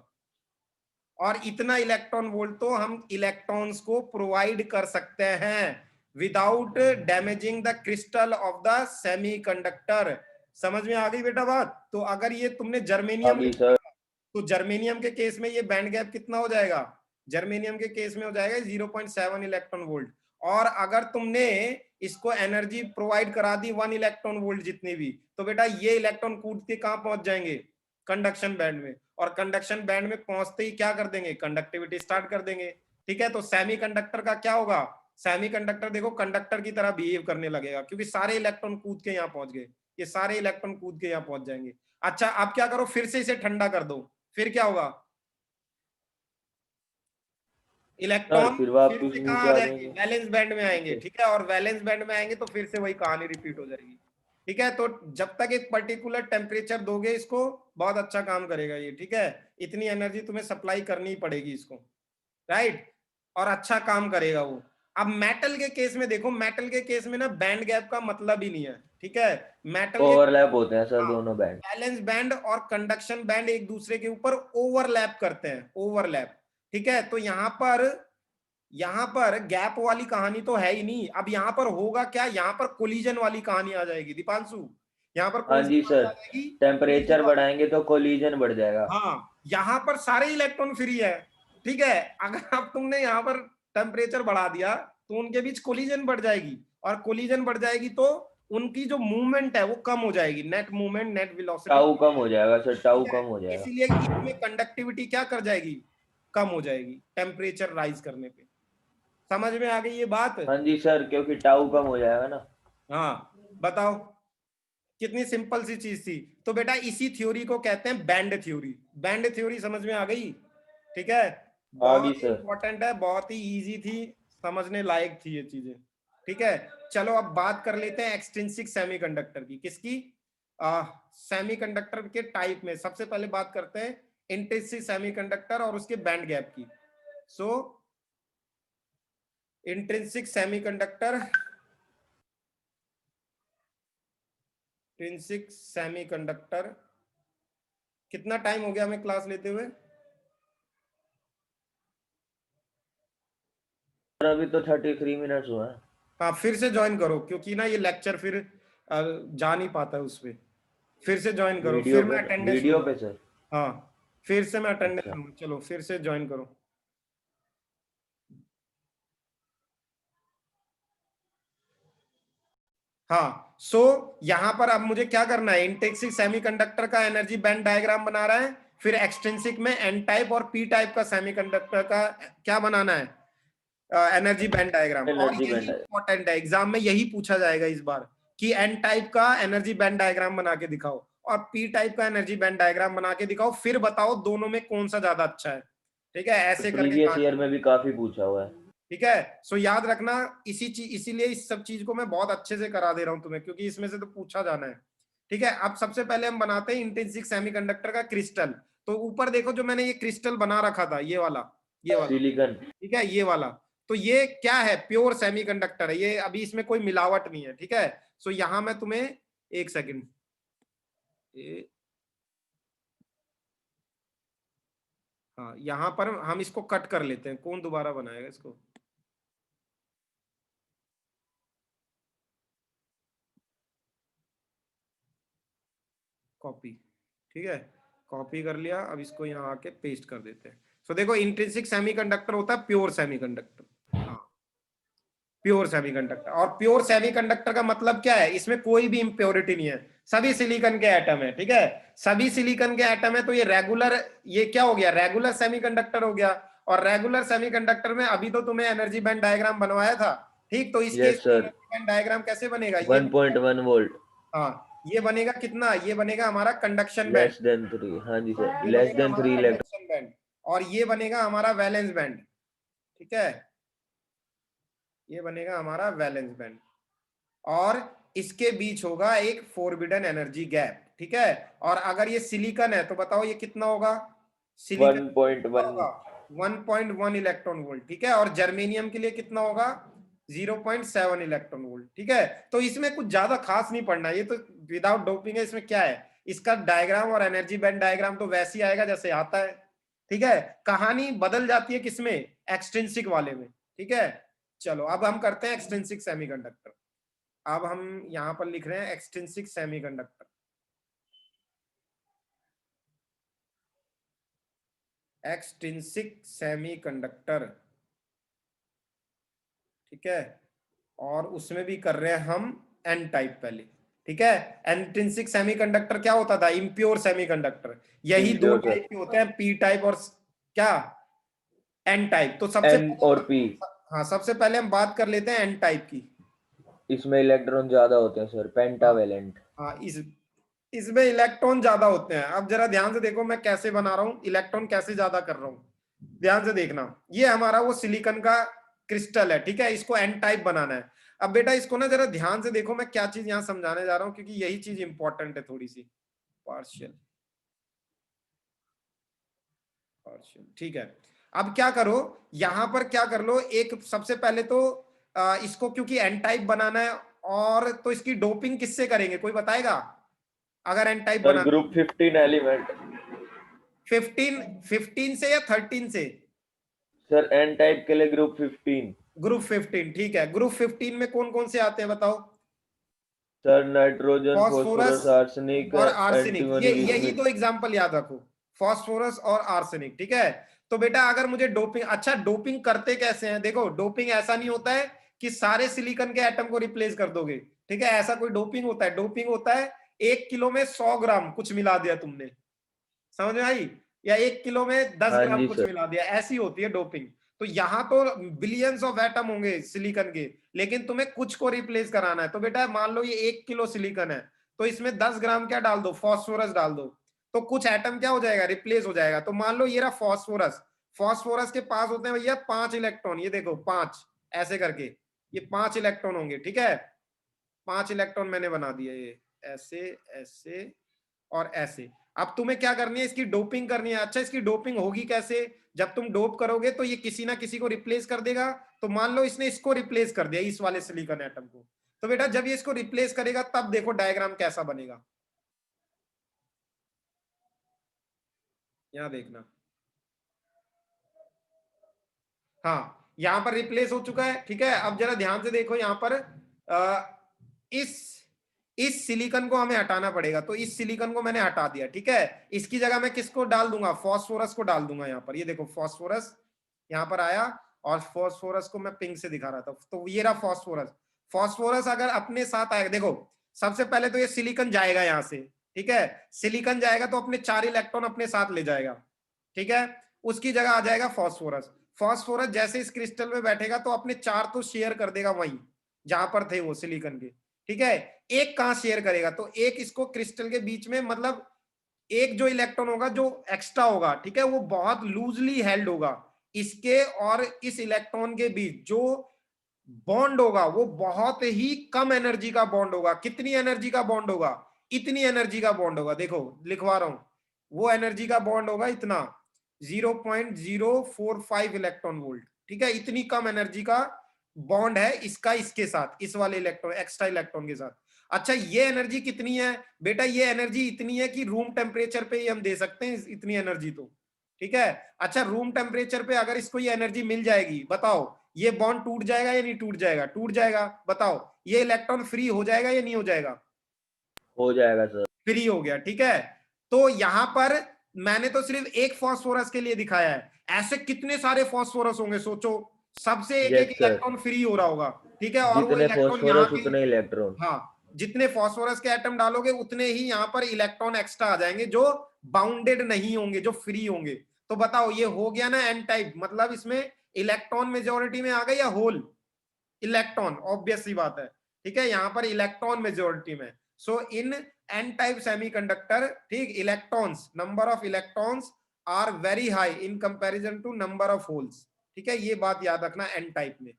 और इतना इलेक्ट्रॉन वोल्ट तो हम इलेक्ट्रॉन्स को प्रोवाइड कर सकते हैं without damaging the crystal of the semiconductor. समझ में आ गई बेटा बात। तो अगर ये तुमने जर्मेनियम आगे लिखा सर। तो जर्मेनियम के केस में ये बैंड गैप कितना हो जाएगा, जर्मेनियम के केस में हो जाएगा 0.7 इलेक्ट्रॉन वोल्ट। और अगर तुमने इसको एनर्जी प्रोवाइड करा दी 1 इलेक्ट्रॉन वोल्ट जितनी भी, तो बेटा ये इलेक्ट्रॉन कूद के कहां पहुंच जाएंगे, कंडक्शन बैंड में। और कंडक्शन बैंड में पहुंचते ही क्या कर देंगे, कंडक्टिविटी स्टार्ट कर देंगे, ठीक है। तो सेमीकंडक्टर का क्या होगा, सेमीकंडक्टर देखो कंडक्टर की तरह बिहेव करने लगेगा, क्योंकि सारे इलेक्ट्रॉन कूद के यहाँ पहुंच गए, ये सारे इलेक्ट्रॉन कूद के यहाँ पहुंच जाएंगे। अच्छा अब क्या करो, फिर से इसे ठंडा कर दो, फिर क्या होगा, सर इलेक्ट्रॉन फिर फिर वापस से कहाँ नीचे आ आ जाएंगे, जाएंगे। वैलेंस बैंड में आएंगे, नीचे। ठीक है। और वैलेंस बैंड में आएंगे तो फिर से वही कहानी रिपीट हो जाएगी, ठीक है। तो जब तक एक पर्टिकुलर टेम्परेचर दोगे इसको, बहुत अच्छा काम करेगा ये, ठीक है। इतनी एनर्जी तुम्हें सप्लाई करनी ही पड़ेगी इसको, राइट, और अच्छा काम करेगा वो। अब मेटल के केस में देखो, मेटल के केस में ना बैंड गैप का मतलब ही नहीं है, ठीक है। मेटल के, ओवरलैप होते हैं सर हाँ, दोनों बैंड। वैलेंस बैंड और कंडक्शन बैंड एक दूसरे के ऊपर ओवरलैप करते हैं, ओवरलैप, ठीक है। तो यहां पर गैप वाली कहानी तो है ही नहीं। अब यहां पर होगा क्या, यहां पर कोलिजन वाली कहानी आ जाएगी दीपांशु, यहां पर हाँ कौन सी जी कहानी सर। आ जाएगी, कोलिजन टेम्परेचर वाली। बढ़ाएंगे तो कोलिजन बढ़ जाएगा। हाँ यहां पर सारे इलेक्ट्रॉन फ्री है, ठीक है। अगर अब तुमने यहां पर टेम्परेचर बढ़ा दिया तो उनके बीच कोलिजन बढ़ जाएगी, और कोलिजन बढ़ जाएगी तो उनकी जो मूवमेंट है वो कम हो जाएगी, net movement, net velocity, tau कम हो जाएगा सर, टाउ ठीक है। कम हो जाएगा। इसीलिए इसमें कंडक्टिविटी क्या कर जाएगी, कम हो जाएगी टेम्परेचर राइज करने पे। समझ में आ गई ये बात। हाँ जी सर, क्योंकि टाउ कम हो जाएगा ना। हाँ बताओ, कितनी सिंपल सी चीज थी। तो बेटा इसी थ्योरी को कहते हैं बैंड थ्योरी। बैंड थ्योरी समझ में आ गई, ठीक है। आ गई बहुत ही सर। इंपॉर्टेंट है, बहुत ही इजी थी, समझने लायक थी ये चीजें, ठीक है। चलो अब बात कर लेते हैं एक्सट्रिंसिक सेमीकंडक्टर की, किसकी, सेमीकंडक्टर के टाइप में। सबसे पहले बात करते हैं इंट्रिंसिक सेमीकंडक्टर और उसके बैंड गैप की। सो इंट्रिंसिक सेमीकंडक्टर, इंट्रिंसिक सेमीकंडक्टर, कितना टाइम हो गया हमें क्लास लेते हुए, सर अभी तो 33 मिनट्स हुए हैं। हाँ फिर से ज्वाइन करो, क्योंकि ना ये लेक्चर फिर जा नहीं पाता है उस पर। फिर से ज्वाइन करो, वीडियो फिर मैं पे, अटेंडेंस वीडियो लूंगा। पे सर। हाँ फिर से मैं अटेंडेंस अच्छा। लूंगा, चलो फिर से ज्वाइन करो। हाँ सो यहां पर अब मुझे क्या करना है, इंट्रिंसिक सेमीकंडक्टर का एनर्जी बैंड डायग्राम बना रहा है, फिर एक्सट्रिंसिक में एन टाइप और पी टाइप का सेमीकंडक्टर का क्या बनाना है, एनर्जी बैंड डायग्राम। और एनर्जी यही बैंड है। इंपॉर्टेंट है, एग्जाम में यही पूछा जाएगा इस बार कि एन टाइप का एनर्जी बैंड डायग्राम बना के दिखाओ और पी टाइप का एनर्जी बैंड डायग्राम बना के दिखाओ, फिर बताओ दोनों में कौन सा ज्यादा अच्छा है, ठीक है। ऐसे करके प्रीवियस ईयर कहानी, में भी काफी पूछा हुआ है। ठीक है। सो याद रखना, इसीलिए इस सब चीज को मैं बहुत अच्छे से करा दे रहा हूं तुम्हें, क्योंकि इसमें से तो पूछा जाना है, ठीक है। अब सबसे पहले हम बनाते हैं इंट्रिंसिक सेमीकंडक्टर का क्रिस्टल। तो ऊपर देखो जो मैंने ये क्रिस्टल बना रखा था, ये वाला, ये वाला, सिलिकॉन। ठीक है, ये वाला। तो ये क्या है, प्योर सेमीकंडक्टर है ये, अभी इसमें कोई मिलावट नहीं है, ठीक है। सो यहां मैं तुम्हें एक सेकंड, हाँ यहां पर हम इसको कट कर लेते हैं, कौन दोबारा बनाएगा इसको। कॉपी, ठीक है, कॉपी कर लिया, अब इसको यहाँ आके पेस्ट कर देते हैं। सो देखो इंट्रिंसिक सेमीकंडक्टर होता है प्योर सेमीकंडक्टर, हाँ प्योर सेमीकंडक्टर। और प्योर सेमीकंडक्टर का मतलब क्या है, इसमें कोई भी इम्प्योरिटी नहीं है, सभी सिलिकॉन के एटम है, ठीक है, सभी सिलिकॉन के एटम है। तो ये रेगुलर, ये क्या हो गया, रेगुलर सेमीकंडक्टर हो गया। और रेगुलर सेमीकंडक्टर में अभी तो तुम्हें एनर्जी बैंड डायग्राम बनवाया था, ठीक, तो इस केस यस में सर, एनर्जी बैंड डायग्राम कैसे बनेगा, ये 1.1 वोल्ट, हाँ ये बनेगा कितना, ये बनेगा हमारा कंडक्शन बैंड, लेस देन 3, हाँ जी सर, ये लेस बनेगा देन हमारा 3 इलेक्ट्रॉन। कंडक्शन बैंड, और ये बनेगा हमारा वैलेंस बैंड, ठीक है, ये बनेगा हमारा वैलेंस बैंड। और इसके बीच होगा एक फोरबिडन एनर्जी गैप, ठीक है। और अगर ये सिलिकॉन है तो बताओ ये कितना होगा, सिलिकॉन 1.1, होगा 1.1 इलेक्ट्रॉन वोल्ट, ठीक है। और जर्मेनियम के लिए कितना होगा, 0.7 इलेक्ट्रॉन वोल्ट, ठीक है। तो इसमें कुछ ज्यादा खास नहीं पढ़ना, ये तो विदाउट डोपिंग है। इसमें क्या है, इसका डायग्राम और एनर्जी बैंड डायग्राम तो वैसे ही आएगा जैसे आता है, ठीक है। कहानी बदल जाती है किसमें, एक्सट्रिंसिक वाले में, ठीक है। चलो अब हम करते हैं एक्सट्रिंसिक सेमीकंडक्टर। अब हम यहां पर लिख रहे हैं एक्सट्रिंसिक सेमीकंडक्टर, एक्सट्रिंसिक सेमीकंडक्टर, ठीक है। और उसमें भी कर रहे हैं हम एन टाइप पहले, ठीक है। इंट्रिंसिक सेमीकंडक्टर क्या होता था, इम्प्योर सेमीकंडक्टर, यही दो इम्प्योर सर, टाइप के होते हैं, पी टाइप और क्या, एन टाइप। तो सबसे एन पहले और पी, हाँ सबसे पहले हम बात कर लेते हैं एन टाइप की। इसमें इलेक्ट्रॉन ज्यादा होते हैं सर, हाँ पेंटावेलेंट। हाँ इसमें इलेक्ट्रॉन ज्यादा होते हैं। अब जरा ध्यान से देखो मैं कैसे बना रहा हूँ, इलेक्ट्रॉन कैसे ज्यादा कर रहा हूँ, ध्यान से देखना। ये हमारा वो सिलिकॉन का क्रिस्टल है, ठीक है, इसको एन टाइप बनाना है। अब बेटा इसको ना जरा ध्यान से देखो, मैं क्या चीज यहाँ समझाने जा रहा हूँ, क्योंकि यही चीज इंपॉर्टेंट है थोड़ी सी। पार्शियल, पार्शियल, ठीक है। अब क्या करो, यहां पर क्या कर लो, एक सबसे पहले तो इसको क्योंकि एन टाइप बनाना है, और तो इसकी डोपिंग किससे करेंगे, कोई बताएगा, अगर एन टाइप सर बनाना, ग्रुप 15 एलिमेंट, 15 से या 13 से, सर एन टाइप के लिए ग्रुप 15। ग्रुप 15, ठीक है। ग्रुप 15 में कौन कौन से आते हैं बताओ, sir nitrogen, phosphorus phosphorus, arsenic, और आर्सेनिक, ये एंटीमनी, यही विस्मित। तो एग्जांपल याद रखो, फॉस्फोरस और आर्सेनिक, ठीक है। तो बेटा अगर मुझे डोपिंग, अच्छा डोपिंग करते कैसे हैं, देखो डोपिंग ऐसा नहीं होता है कि सारे सिलिकॉन के एटम को रिप्लेस कर दोगे, ठीक है, ऐसा कोई डोपिंग होता है, डोपिंग होता है 1 किलो में 100 ग्राम कुछ मिला दिया तुमने, समझ में आई, या 1 किलो में 10 ग्राम हाँ जी कुछ सर, मिला दिया, ऐसी होती है डोपिंग। तो यहां तो बिलियंस ऑफ एटम होंगे सिलिकॉन के, लेकिन तुम्हें कुछ को रिप्लेस कराना है। तो बेटा मान लो ये 1 किलो सिलिकॉन है, तो इसमें 10 ग्राम क्या डाल दो, फॉस्फोरस डाल दो, तो कुछ एटम क्या हो जाएगा, रिप्लेस हो जाएगा। तो मान लो ये रहा फॉस्फोरस, फॉस्फोरस के पास होते हैं भैया 5 इलेक्ट्रॉन, ये देखो 5 ऐसे करके, ये 5 इलेक्ट्रॉन होंगे, ठीक है, 5 इलेक्ट्रॉन मैंने बना दिया, ये ऐसे ऐसे और ऐसे। अब तुम्हें क्या करनी है, इसकी डोपिंग करनी है। अच्छा इसकी डोपिंग होगी कैसे, जब तुम डोप करोगे तो ये किसी ना किसी को रिप्लेस कर देगा। तो मान लो इसने इसको रिप्लेस कर दिया, इस वाले सिलिकॉन एटम को, तो बेटा जब ये इसको रिप्लेस करेगा तब देखो डायग्राम कैसा बनेगा, यहां देखना, हाँ यहां पर रिप्लेस हो चुका है, ठीक है। अब जरा ध्यान से देखो यहां पर इस इस सिलिकॉन को हमें हटाना पड़ेगा, तो इस सिलिकॉन को मैंने हटा दिया, ठीक है। इसकी जगह मैं किसको डाल दूंगा, फॉस्फोरस को डाल दूंगा यहां पर, ये देखो फॉस्फोरस यहां पर आया, और फॉस्फोरस को मैं पिंक से दिखा रहा था, तो ये रहा फॉस्फोरस। फॉस्फोरस अगर अपने साथ आएगा, देखो सबसे पहले तो ये सिलिकॉन जाएगा यहां से, ठीक है, सिलिकॉन जाएगा तो अपने 4 इलेक्ट्रॉन अपने साथ ले जाएगा, ठीक है। उसकी जगह आ जाएगा फॉस्फोरस, फॉस्फोरस जैसे इस क्रिस्टल में बैठेगा तो अपने 4 तो शेयर कर देगा वहीं जहां पर थे वो सिलिकॉन के, ठीक है। एक कहां शेयर करेगा, तो एक इसको क्रिस्टल के बीच में, मतलब एक जो इलेक्ट्रॉन होगा जो एक्स्ट्रा होगा, ठीक है, वो बहुत लूजली हेल्ड होगा, इसके और इस इलेक्ट्रॉन के बीच जो बॉन्ड होगा वो बहुत ही कम एनर्जी का बॉन्ड होगा। कितनी एनर्जी का बॉन्ड होगा, इतनी एनर्जी का बॉन्ड होगा, देखो लिखवा रहा हूं, वो एनर्जी का बॉन्ड होगा इतना, 0.045 इलेक्ट्रॉन वोल्ट, ठीक है, इतनी कम एनर्जी का बॉन्ड है इसका इसके साथ, इस वाले इलेक्ट्रॉन एक्स्ट्रा इलेक्ट्रॉन के साथ। अच्छा ये एनर्जी कितनी है बेटा, ये एनर्जी इतनी है कि रूम टेम्परेचर पे ही हम दे सकते हैं इतनी एनर्जी तो, ठीक है। अच्छा रूम टेम्परेचर पे अगर इसको ये एनर्जी मिल जाएगी, बताओ ये बॉन्ड टूट जाएगा या नहीं टूट जाएगा? टूट जाएगा। बताओ ये इलेक्ट्रॉन फ्री हो जाएगा या नहीं हो जाएगा? हो जाएगा सर। फ्री हो गया, ठीक है। तो यहां पर मैंने तो सिर्फ एक फास्फोरस के लिए दिखाया है, ऐसे कितने सारे फास्फोरस होंगे सोचो, सबसे एक एक यस सर, इलेक्ट्रॉन फ्री हो रहा होगा, ठीक है। और वो जितने इलेक्ट्रॉन यहाँ फॉस्फोरस के, उतने इलेक्ट्रॉन। हाँ जितने फास्फोरस के एटम डालोगे उतने ही यहाँ पर इलेक्ट्रॉन एक्स्ट्रा आ जाएंगे जो बाउंडेड नहीं होंगे, जो फ्री होंगे। तो बताओ ये हो गया ना एन टाइप, मतलब इसमें इलेक्ट्रॉन मेजोरिटी में आ गई या होल? इलेक्ट्रॉन, ऑब्वियस सी बात है, ठीक है, यहाँ पर इलेक्ट्रॉन मेजोरिटी में। So in N type semiconductor, ठीक, electrons, number of electrons are very high in comparison to number of holes, ठीक है, ये बात याद रखना एन टाइप में,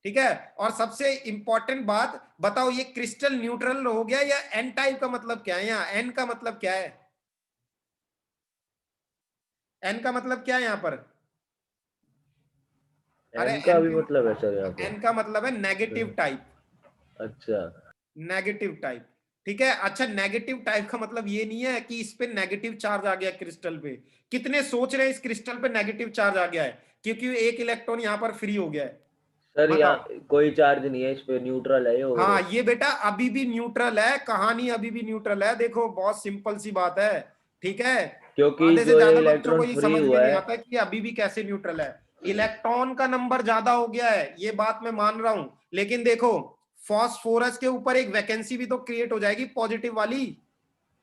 ठीक है। और सबसे इंपॉर्टेंट बात बताओ, ये क्रिस्टल न्यूट्रल हो गया या एन टाइप का मतलब क्या है? यहाँ एन का मतलब क्या है? एन का मतलब क्या है यहाँ पर? अरे एन का एन भी का, मतलब है सर यहाँ पे? एन का मतलब है नेगेटिव टाइप, अच्छा। नेगेटिव टाइप, ठीक है। अच्छा नेगेटिव टाइप का मतलब ये नहीं है कि इस पे नेगेटिव चार्ज आ गया क्रिस्टल पे। कितने सोच रहे हैं इस क्रिस्टल पे नेगेटिव चार्ज आ गया है क्योंकि एक इलेक्ट्रॉन यहाँ पर फ्री हो गया है? सर बताओ। यहाँ कोई चार्ज नहीं है इस पे, न्यूट्रल है ये हाँ ओवरऑल। ये बेटा अभी भी न्यूट्रल है, कहानी अभी भी न्यूट्रल है, देखो बहुत सिंपल सी बात है, ठीक है। क्योंकि आधे से जो ये ज्यादा बच्चों को इलेक्ट्रॉन ये फ्री समझ में हुआ नहीं है। आता कि अभी भी कैसे न्यूट्रल है। इलेक्ट्रॉन का नंबर ज्यादा हो गया है, ये बात मैं मान रहा हूं, लेकिन देखो फॉस्फोरस के ऊपर एक वैकेंसी भी तो क्रिएट हो जाएगी पॉजिटिव वाली,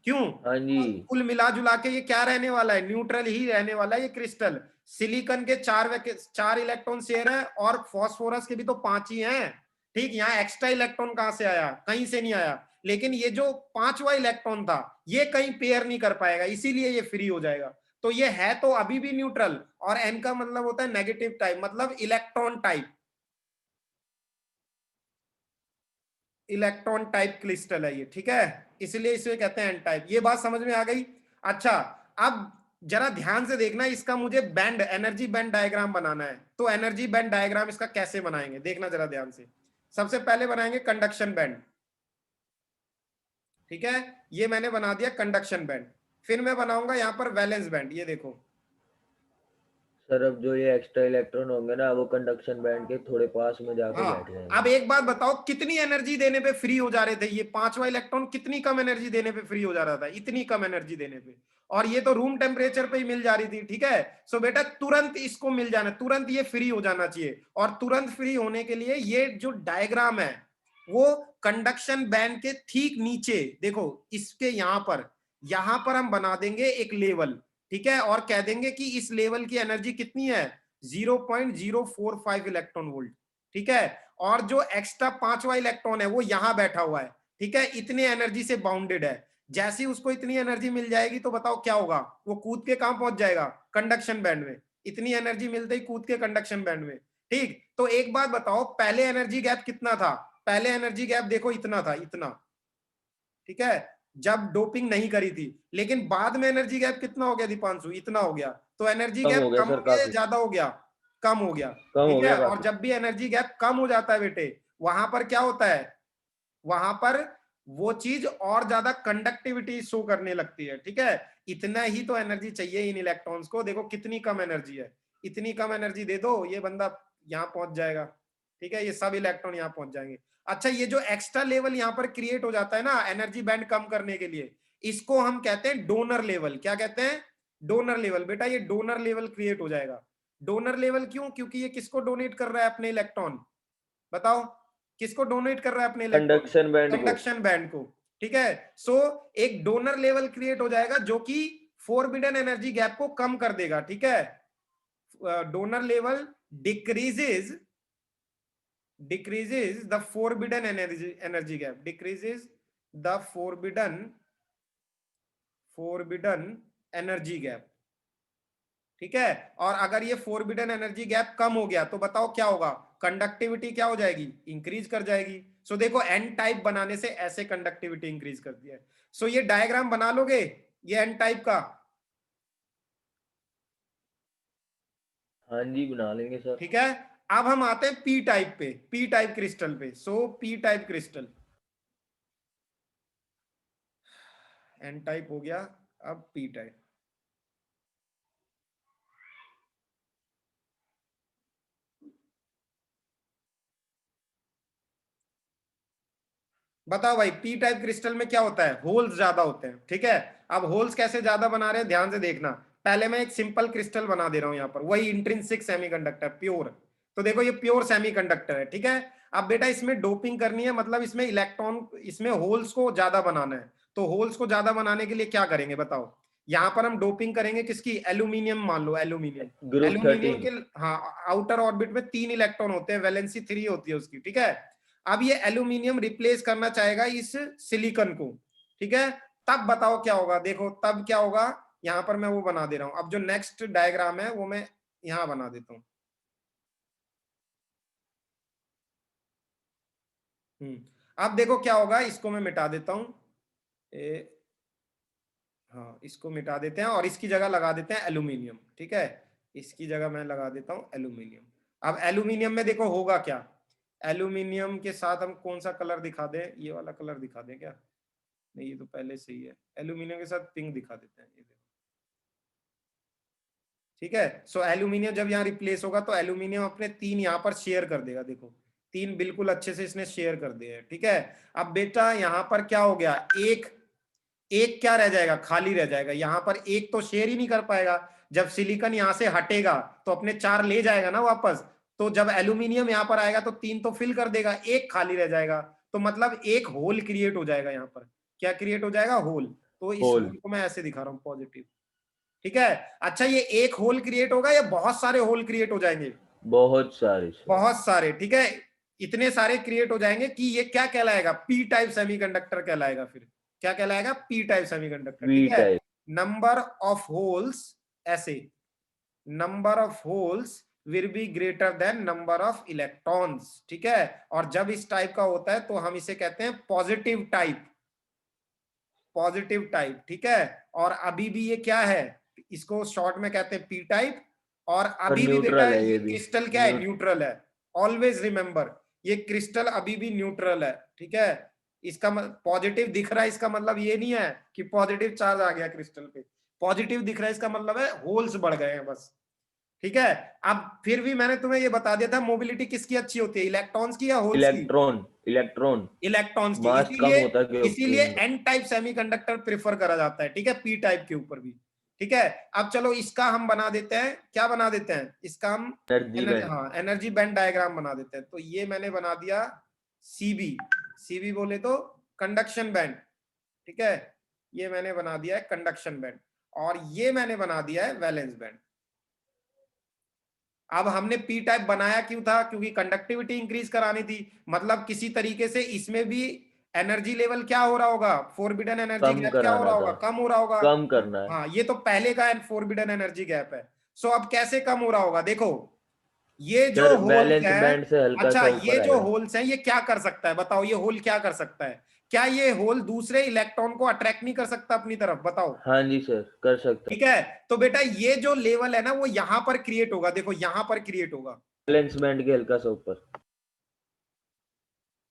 क्यों? हाँ जी। तो कुल मिला जुला के ये क्या रहने वाला है? न्यूट्रल ही रहने वाला है ये क्रिस्टल। सिलिकॉन के चार इलेक्ट्रॉन शेयर है और फॉस्फोरस के भी तो 5 ही हैं, ठीक। यहाँ एक्स्ट्रा इलेक्ट्रॉन कहां से आया? कहीं से नहीं आया, लेकिन ये जो 5वां इलेक्ट्रॉन था ये कहीं पेयर नहीं कर पाएगा, इसीलिए ये फ्री हो जाएगा। तो ये है तो अभी भी न्यूट्रल, और एन का मतलब होता है नेगेटिव टाइप, मतलब electron type, electron type crystal है ये, ठीक है, इसलिए इसे कहते हैं एन टाइप। ये बात समझ में आ गई? अच्छा अब जरा ध्यान से देखना, इसका मुझे बैंड, एनर्जी बैंड डायग्राम बनाना है। तो एनर्जी बैंड डायग्राम इसका कैसे बनाएंगे देखना जरा ध्यान से। सबसे पहले बनाएंगे कंडक्शन बैंड, ठीक है, ये मैंने बना दिया कंडक्शन बैंड। फिर मैं बनाऊंगा यहां पर वैलेंस बैंड, ये देखो। सर अब जो ये एक्स्ट्रा इलेक्ट्रॉन होंगे ना, वो कंडक्शन बैंड के थोड़े पास में जाके हाँ बैठ अब जाएंगे। एक बात बताओ, कितनी एनर्जी देने पे फ्री हो जा रहे थे ये 5वां इलेक्ट्रॉन? कितनी कम एनर्जी देने पे फ्री हो जा रहा था? इतनी कम एनर्जी देने पे, और ये तो रूम टेम्परेचर पे ही मिल जा रही थी, ठीक है। सो बेटा तुरंत इसको मिल जाना, तुरंत ये फ्री हो जाना चाहिए, और तुरंत फ्री होने के लिए ये जो डायग्राम है वो कंडक्शन बैंड के ठीक नीचे देखो, इसके यहां पर हम बना देंगे एक लेवल, ठीक है, और कह देंगे कि इस लेवल की एनर्जी कितनी है? 0.045 इलेक्ट्रॉन वोल्ट, ठीक है। और जो एक्स्ट्रा 5वां इलेक्ट्रॉन है वो यहां बैठा हुआ है, ठीक है, इतनी एनर्जी से बाउंडेड है। जैसे ही उसको इतनी एनर्जी मिल जाएगी तो बताओ क्या होगा? वो कूद के कहां पहुंच जाएगा? कंडक्शन बैंड में। इतनी एनर्जी मिलते ही कूद के कंडक्शन बैंड में, ठीक। तो एक बात बताओ, पहले एनर्जी गैप कितना था? पहले एनर्जी गैप देखो इतना था, इतना, ठीक है, जब डोपिंग नहीं करी थी। लेकिन बाद में एनर्जी गैप कितना हो गया दीपांशु? इतना हो गया। तो एनर्जी कम गैप हो गया कम सर हो गया या काफी। ज्यादा हो गया? कम हो गया, कम हो ठीक है। गया और काफी। जब भी एनर्जी गैप कम हो जाता है बेटे, वहां पर क्या होता है? वहां पर वो चीज और ज्यादा कंडक्टिविटी शो करने लगती है, ठीक है। इतना ही तो एनर्जी चाहिए इन इलेक्ट्रॉन्स को, देखो कितनी कम एनर्जी है, इतनी कम एनर्जी दे दो ये बंदा यहाँ पहुंच जाएगा, ठीक है, ये सब इलेक्ट्रॉन यहाँ पहुंच जाएंगे। अच्छा ये जो एक्स्ट्रा लेवल यहाँ पर क्रिएट हो जाता है ना एनर्जी बैंड कम करने के लिए, इसको हम कहते हैं डोनर लेवल। क्या कहते हैं? Donor level. बेटा ये डोनर लेवल क्रिएट हो जाएगा। डोनर लेवल क्यों? क्योंकि ये किसको डोनेट कर रहा है? अपने इलेक्ट्रॉन, बताओ किसको डोनेट कर रहा है अपने इलेक्ट्रॉन? कंडक्शन बैंड को। कंडक्शन बैंड को, ठीक है। सो एक डोनर लेवल क्रिएट हो जाएगा जो कि फोरबिडन एनर्जी गैप को कम कर देगा, ठीक है। Donor level decreases, decreases the forbidden energy gap, decreases the forbidden energy gap, ठीक है। और अगर ये फोरबिडन एनर्जी गैप कम हो गया तो बताओ क्या होगा? कंडक्टिविटी क्या हो जाएगी? इंक्रीज कर जाएगी। सो देखो एन टाइप बनाने से ऐसे कंडक्टिविटी इंक्रीज कर दिया है। सो ये डायग्राम बना लोगे ये एन टाइप का? हाँ जी बना लेंगे सर। ठीक है, अब हम आते हैं पी टाइप पे, पी टाइप क्रिस्टल पे। So P type crystal, N type हो गया, अब पी टाइप। बताओ भाई, पी टाइप क्रिस्टल में क्या होता है? होल्स ज्यादा होते हैं। ठीक है, अब होल्स कैसे ज्यादा बना रहे हैं ध्यान से देखना। पहले मैं एक सिंपल क्रिस्टल बना दे रहा हूं यहां पर, वही इंट्रिंसिक सेमीकंडक्टर प्योर। तो देखो ये प्योर सेमीकंडक्टर है। ठीक है, अब बेटा इसमें डोपिंग करनी है, मतलब इसमें इलेक्ट्रॉन, इसमें होल्स को ज्यादा बनाना है। तो होल्स को ज्यादा बनाने के लिए क्या करेंगे बताओ? यहां पर हम डोपिंग करेंगे किसकी? एल्यूमिनियम, मान लो एल्यूमिनियम। Group aluminium 13। के, हाँ, आउटर ऑर्बिट में 3 इलेक्ट्रॉन होते हैं, वैलेंसी 3 होती है उसकी। ठीक है, अब ये एल्यूमिनियम रिप्लेस करना चाहेगा इस सिलिकॉन को। ठीक है, तब बताओ क्या होगा? देखो तब क्या होगा, यहां पर मैं वो बना दे रहा हूं। अब जो नेक्स्ट डायग्राम है वो मैं यहां बना देता हूं। अब देखो क्या होगा, इसको मैं मिटा देता हूं। हाँ, इसको मिटा देते हैं और इसकी जगह लगा देते हैं एल्यूमिनियम। ठीक है, इसकी जगह मैं लगा देता हूं एल्यूमिनियम। अब एल्यूमिनियम में देखो होगा क्या, एल्यूमिनियम के साथ हम कौन सा कलर दिखा दें? ये वाला कलर दिखा दें क्या? नहीं, ये तो पहले से ही है। एल्यूमिनियम के साथ पिंक दिखा देते हैं, ये देखो। ठीक है, सो एल्यूमिनियम जब यहाँ रिप्लेस होगा तो एल्यूमिनियम अपने 3 यहाँ पर शेयर कर देगा। देखो 3 बिल्कुल अच्छे से इसने शेयर कर दिए हैं। ठीक है, अब बेटा यहाँ पर क्या हो गया, एक एक क्या रह जाएगा? खाली रह जाएगा। यहां पर एक तो शेयर ही नहीं कर पाएगा। जब सिलिकॉन यहां से हटेगा तो अपने 4 ले जाएगा ना वापस। तो जब एल्यूमिनियम यहां पर आएगा तो 3 तो फिल कर देगा, एक खाली रह जाएगा। तो मतलब एक होल क्रिएट हो जाएगा यहां पर। क्या क्रिएट हो जाएगा? होल। तो इस होल। होल को मैं ऐसे दिखा रहा हूं, पॉजिटिव। ठीक है, अच्छा ये एक होल क्रिएट होगा या बहुत सारे होल क्रिएट हो जाएंगे? बहुत सारे सर। बहुत सारे। ठीक है, इतने सारे क्रिएट हो जाएंगे कि ये क्या कहलाएगा? पी टाइप सेमीकंडक्टर कहलाएगा। फिर क्या कहलाएगा? P type semiconductor. वी ठीक है, टाइप। नंबर ऑफ होल्स, ऐसे, number of holes will be greater than number of electrons. ठीक है, और जब इस टाइप का होता है तो हम इसे कहते हैं पॉजिटिव टाइप, पॉजिटिव टाइप। ठीक है, और अभी भी ये क्या है? इसको शॉर्ट में कहते हैं पी टाइप। और और अभी भी बेटा न्यूट्रल है ये ये भी। क्रिस्टल क्या है? न्यूट्रल है। ऑलवेज रिमेंबर, ये क्रिस्टल अभी भी न्यूट्रल है। ठीक है, इसका पॉजिटिव दिख रहा है, इसका मतलब ये नहीं है कि पॉजिटिव चार्ज आ गया क्रिस्टल पे। पॉजिटिव दिख रहा है, इसका मतलब है होल्स बढ़ गए हैं बस। ठीक है, अब फिर भी मैंने तुम्हें ये बता दिया था, मोबिलिटी किसकी अच्छी होती है, इलेक्ट्रॉन्स की या होल्स की? इलेक्ट्रॉन। इलेक्ट्रॉन। इलेक्ट्रॉन्स की। मास कम इसीलिए, होता गया इसीलिए उतना। एन टाइप सेमीकंडक्टर प्रेफर करा जाता है। ठीक है, पी टाइप के ऊपर भी। ठीक है, अब चलो इसका हम बना देते हैं, क्या बना देते हैं इसका हम? Energy energy, band. हाँ, एनर्जी बैंड डायग्राम बना देते हैं। तो ये मैंने बना दिया सीबी, सीबी बोले तो कंडक्शन बैंड। ठीक है, ये मैंने बना दिया है कंडक्शन बैंड, और ये मैंने बना दिया है वैलेंस बैंड। अब हमने पी टाइप बनाया क्यों था? क्योंकि कंडक्टिविटी इंक्रीज करानी थी। मतलब किसी तरीके से इसमें भी एनर्जी लेवल क्या हो रहा होगा? फोरबिडन एनर्जी कम गैप क्या हो रहा कराना होगा? था। कम हो रहा होगा। कम करना है। हाँ, ये तो पहले का फोरबिडन एनर्जी गैप है। सो अब कैसे कम हो रहा होगा? देखो ये जो सर होल्स वैलेंस हैं, बैंड से हल्का अच्छा सा ये ऊपर जो आएगा। होल्स हैं ये क्या कर सकता है बताओ? ये होल क्या कर सकता है? क्या ये होल दूसरे इलेक्ट्रॉन को अट्रैक्ट नहीं कर सकता अपनी तरफ? बताओ। हाँ जी सर कर सकता ठीक है, तो बेटा ये जो लेवल है ना वो यहां पर क्रिएट होगा। देखो यहां पर क्रिएट होगा, है। वैलेंस बैंड के हल्का सा ऊपर।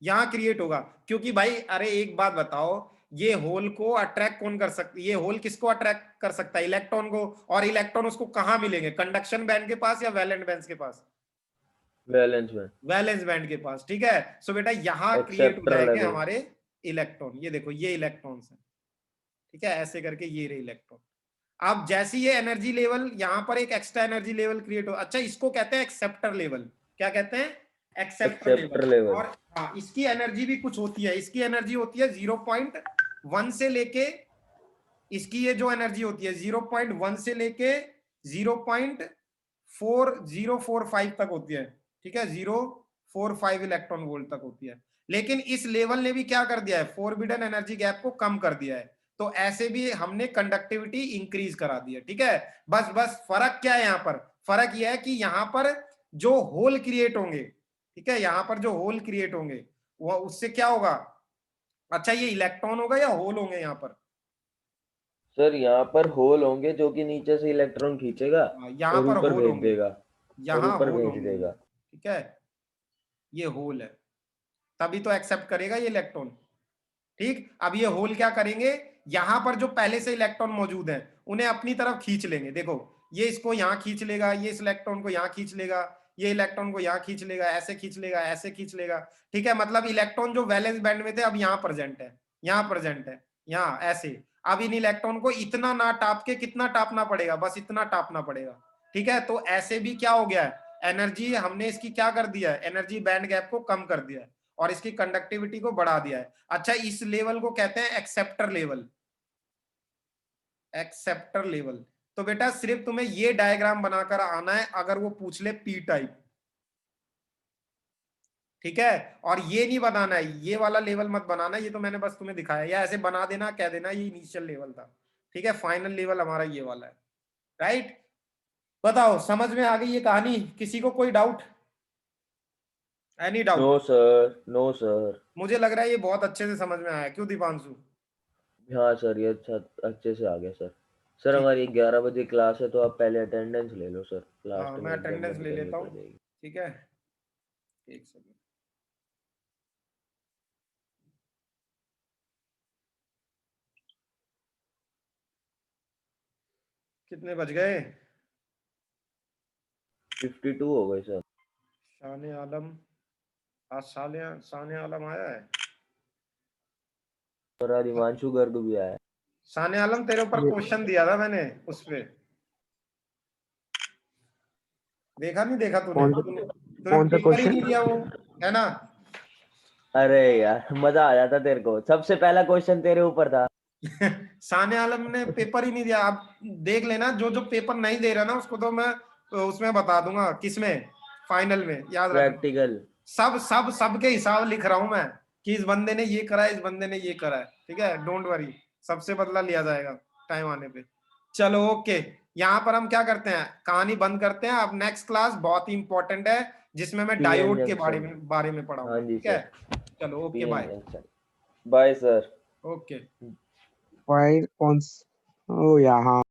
यहां क्रिएट होगा। क्योंकि भाई अरे एक बात बताओ, ये होल को अट्रैक्ट कौन कर सकता है? ये होल किसको अट्रैक्ट कर सकता है? इलेक्ट्रॉन को। और इलेक्ट्रॉन उसको कहां मिलेंगे? कंडक्शन बैंड के पास या वैलेंट बैंड के पास? Valence band. वैलेंस बैंड के पास। ठीक है, सो बेटा यहां क्रिएट हो एक्सेप्टर जाएंगे लेवल। हमारे इलेक्ट्रॉन। ये देखो ये इलेक्ट्रॉन्स है। ठीक है, ऐसे करके ये रहे इलेक्ट्रॉन। अब जैसे ये एनर्जी लेवल, यहां पर एक एक्स्ट्रा एनर्जी लेवल क्रिएट हो, अच्छा इसको कहते हैं एक्सेप्टर लेवल। क्या कहते हैं? Acceptor level. Acceptor level. और हाँ, इसकी एनर्जी भी कुछ होती है। इसकी एनर्जी होती है 0.1 से लेके, इसकी ये जो एनर्जी होती है 0.1 से लेके 0.4045 तक होती है। ठीक है, 0.45 इलेक्ट्रॉन वोल्ट तक होती है। लेकिन इस लेवल ने भी क्या कर दिया है? फोरबिडन एनर्जी गैप को कम कर दिया है। तो ऐसे भी हमने कंडक्टिविटी इंक्रीज करा दी है। ठीक है, बस बस फर्क क्या है? यहां पर फर्क यह है कि यहां पर जो होल क्रिएट होंगे, ठीक है, यहां पर जो होल क्रिएट होंगे वो उससे क्या होगा? अच्छा ये इलेक्ट्रॉन होगा या होल होंगे यहां पर? सर यहाँ पर होल होंगे जो कि नीचे से इलेक्ट्रॉन खींचेगा यहां और पर ऊपर होल भेज होंगे। देगा। यहाँ ऊपर होल भेज होंगे, देगा। ठीक है, ये होल है, तभी तो एक्सेप्ट करेगा ये इलेक्ट्रॉन। ठीक, अब ये होल क्या करेंगे, यहां पर जो पहले से इलेक्ट्रॉन मौजूद है उन्हें अपनी तरफ खींच लेंगे। देखो ये इसको यहां खींच लेगा, ये इस इलेक्ट्रॉन को यहां खींच लेगा, ये इलेक्ट्रॉन को यहां खींच लेगा, ऐसे खींच लेगा, ऐसे खींच लेगा। ठीक है, मतलब इलेक्ट्रॉन जो वैलेंस बैंड में थे अब यहाँ प्रेजेंट है, यहाँ प्रेजेंट है, यहाँ ऐसे। अब इन इलेक्ट्रॉन को इतना ना टाप के, कितना टापना पड़ेगा, बस इतना टापना पड़ेगा। ठीक है, तो ऐसे भी क्या हो गया है, एनर्जी हमने इसकी क्या कर दिया है, एनर्जी बैंड गैप को कम कर दिया है और इसकी कंडक्टिविटी को बढ़ा दिया है। अच्छा, इस लेवल को कहते हैं एक्सेप्टर लेवल, एक्सेप्टर लेवल। तो बेटा सिर्फ तुम्हें ये डायग्राम बनाकर आना है अगर वो पूछ ले पी टाइप, ठीक है, और ये नहीं बनाना है, ये वाला लेवल मत बनाना, ये तो मैंने बस तुम्हें दिखाया, या ऐसे बना देना, कह देना ये इनिशियल लेवल था। ठीक है, फाइनल लेवल हमारा ये वाला है। राइट, बताओ समझ में आ गई ये कहानी, किसी को कोई doubt, any no doubt? Sir, no sir. मुझे लग रहा है ये बहुत अच्छे से समझ में आया, क्यों दीपांशु? हाँ सर, ये अच्छा अच्छे से आ गया सर। सर ठीक, हमारी 11 बजे क्लास है, तो आप पहले अटेंडेंस ले लो सर, हाँ लास्ट मैं में एग्जाम अटेंडेंस बंद ले करनी लेता पड़ हूँ। जाएगी। ठीक है, एक सेकंड, कितने बज गए? 52 हो गए सर। शान आलम, आज शान आलम आया है? और आज हिमांशु गर्ग भी आया है। शान आलम तेरे ऊपर क्वेश्चन दिया था मैंने, उस पे देखा नहीं, देखा तूने? तूने कौन सा पेपर ही क्वेश्चन? नहीं दिया वो, है ना? अरे यार मजा आ जाता तेरे को, सबसे पहला क्वेश्चन तेरे ऊपर था। शान आलम ने पेपर ही नहीं दिया। आप देख लेना, जो जो पेपर नहीं दे रहा ना उसको तो मैं उसमें बता दूंगा, किसमें, फाइनल में, याद रखना। प्रैक्टिकल। सब सब सबके हिसाब लिख रहा हूं मैं, कि इस बंदे ने ये करा है, इस बंदे ने ये करा है। ठीक है, डोंट वरी, सबसे बदला लिया जाएगा टाइम आने पे। चलो ओके, यहाँ पर हम क्या करते हैं, कहानी बंद करते हैं। अब नेक्स्ट क्लास बहुत ही इंपॉर्टेंट है, जिसमें मैं पीएन डायोड के जंक्शन। बारे में पढ़ाऊंगा। हाँ जी ठीक है, सर, चलो okay, PN bye. Junction. Bye sir. Okay. File कौन? ओ यहाँ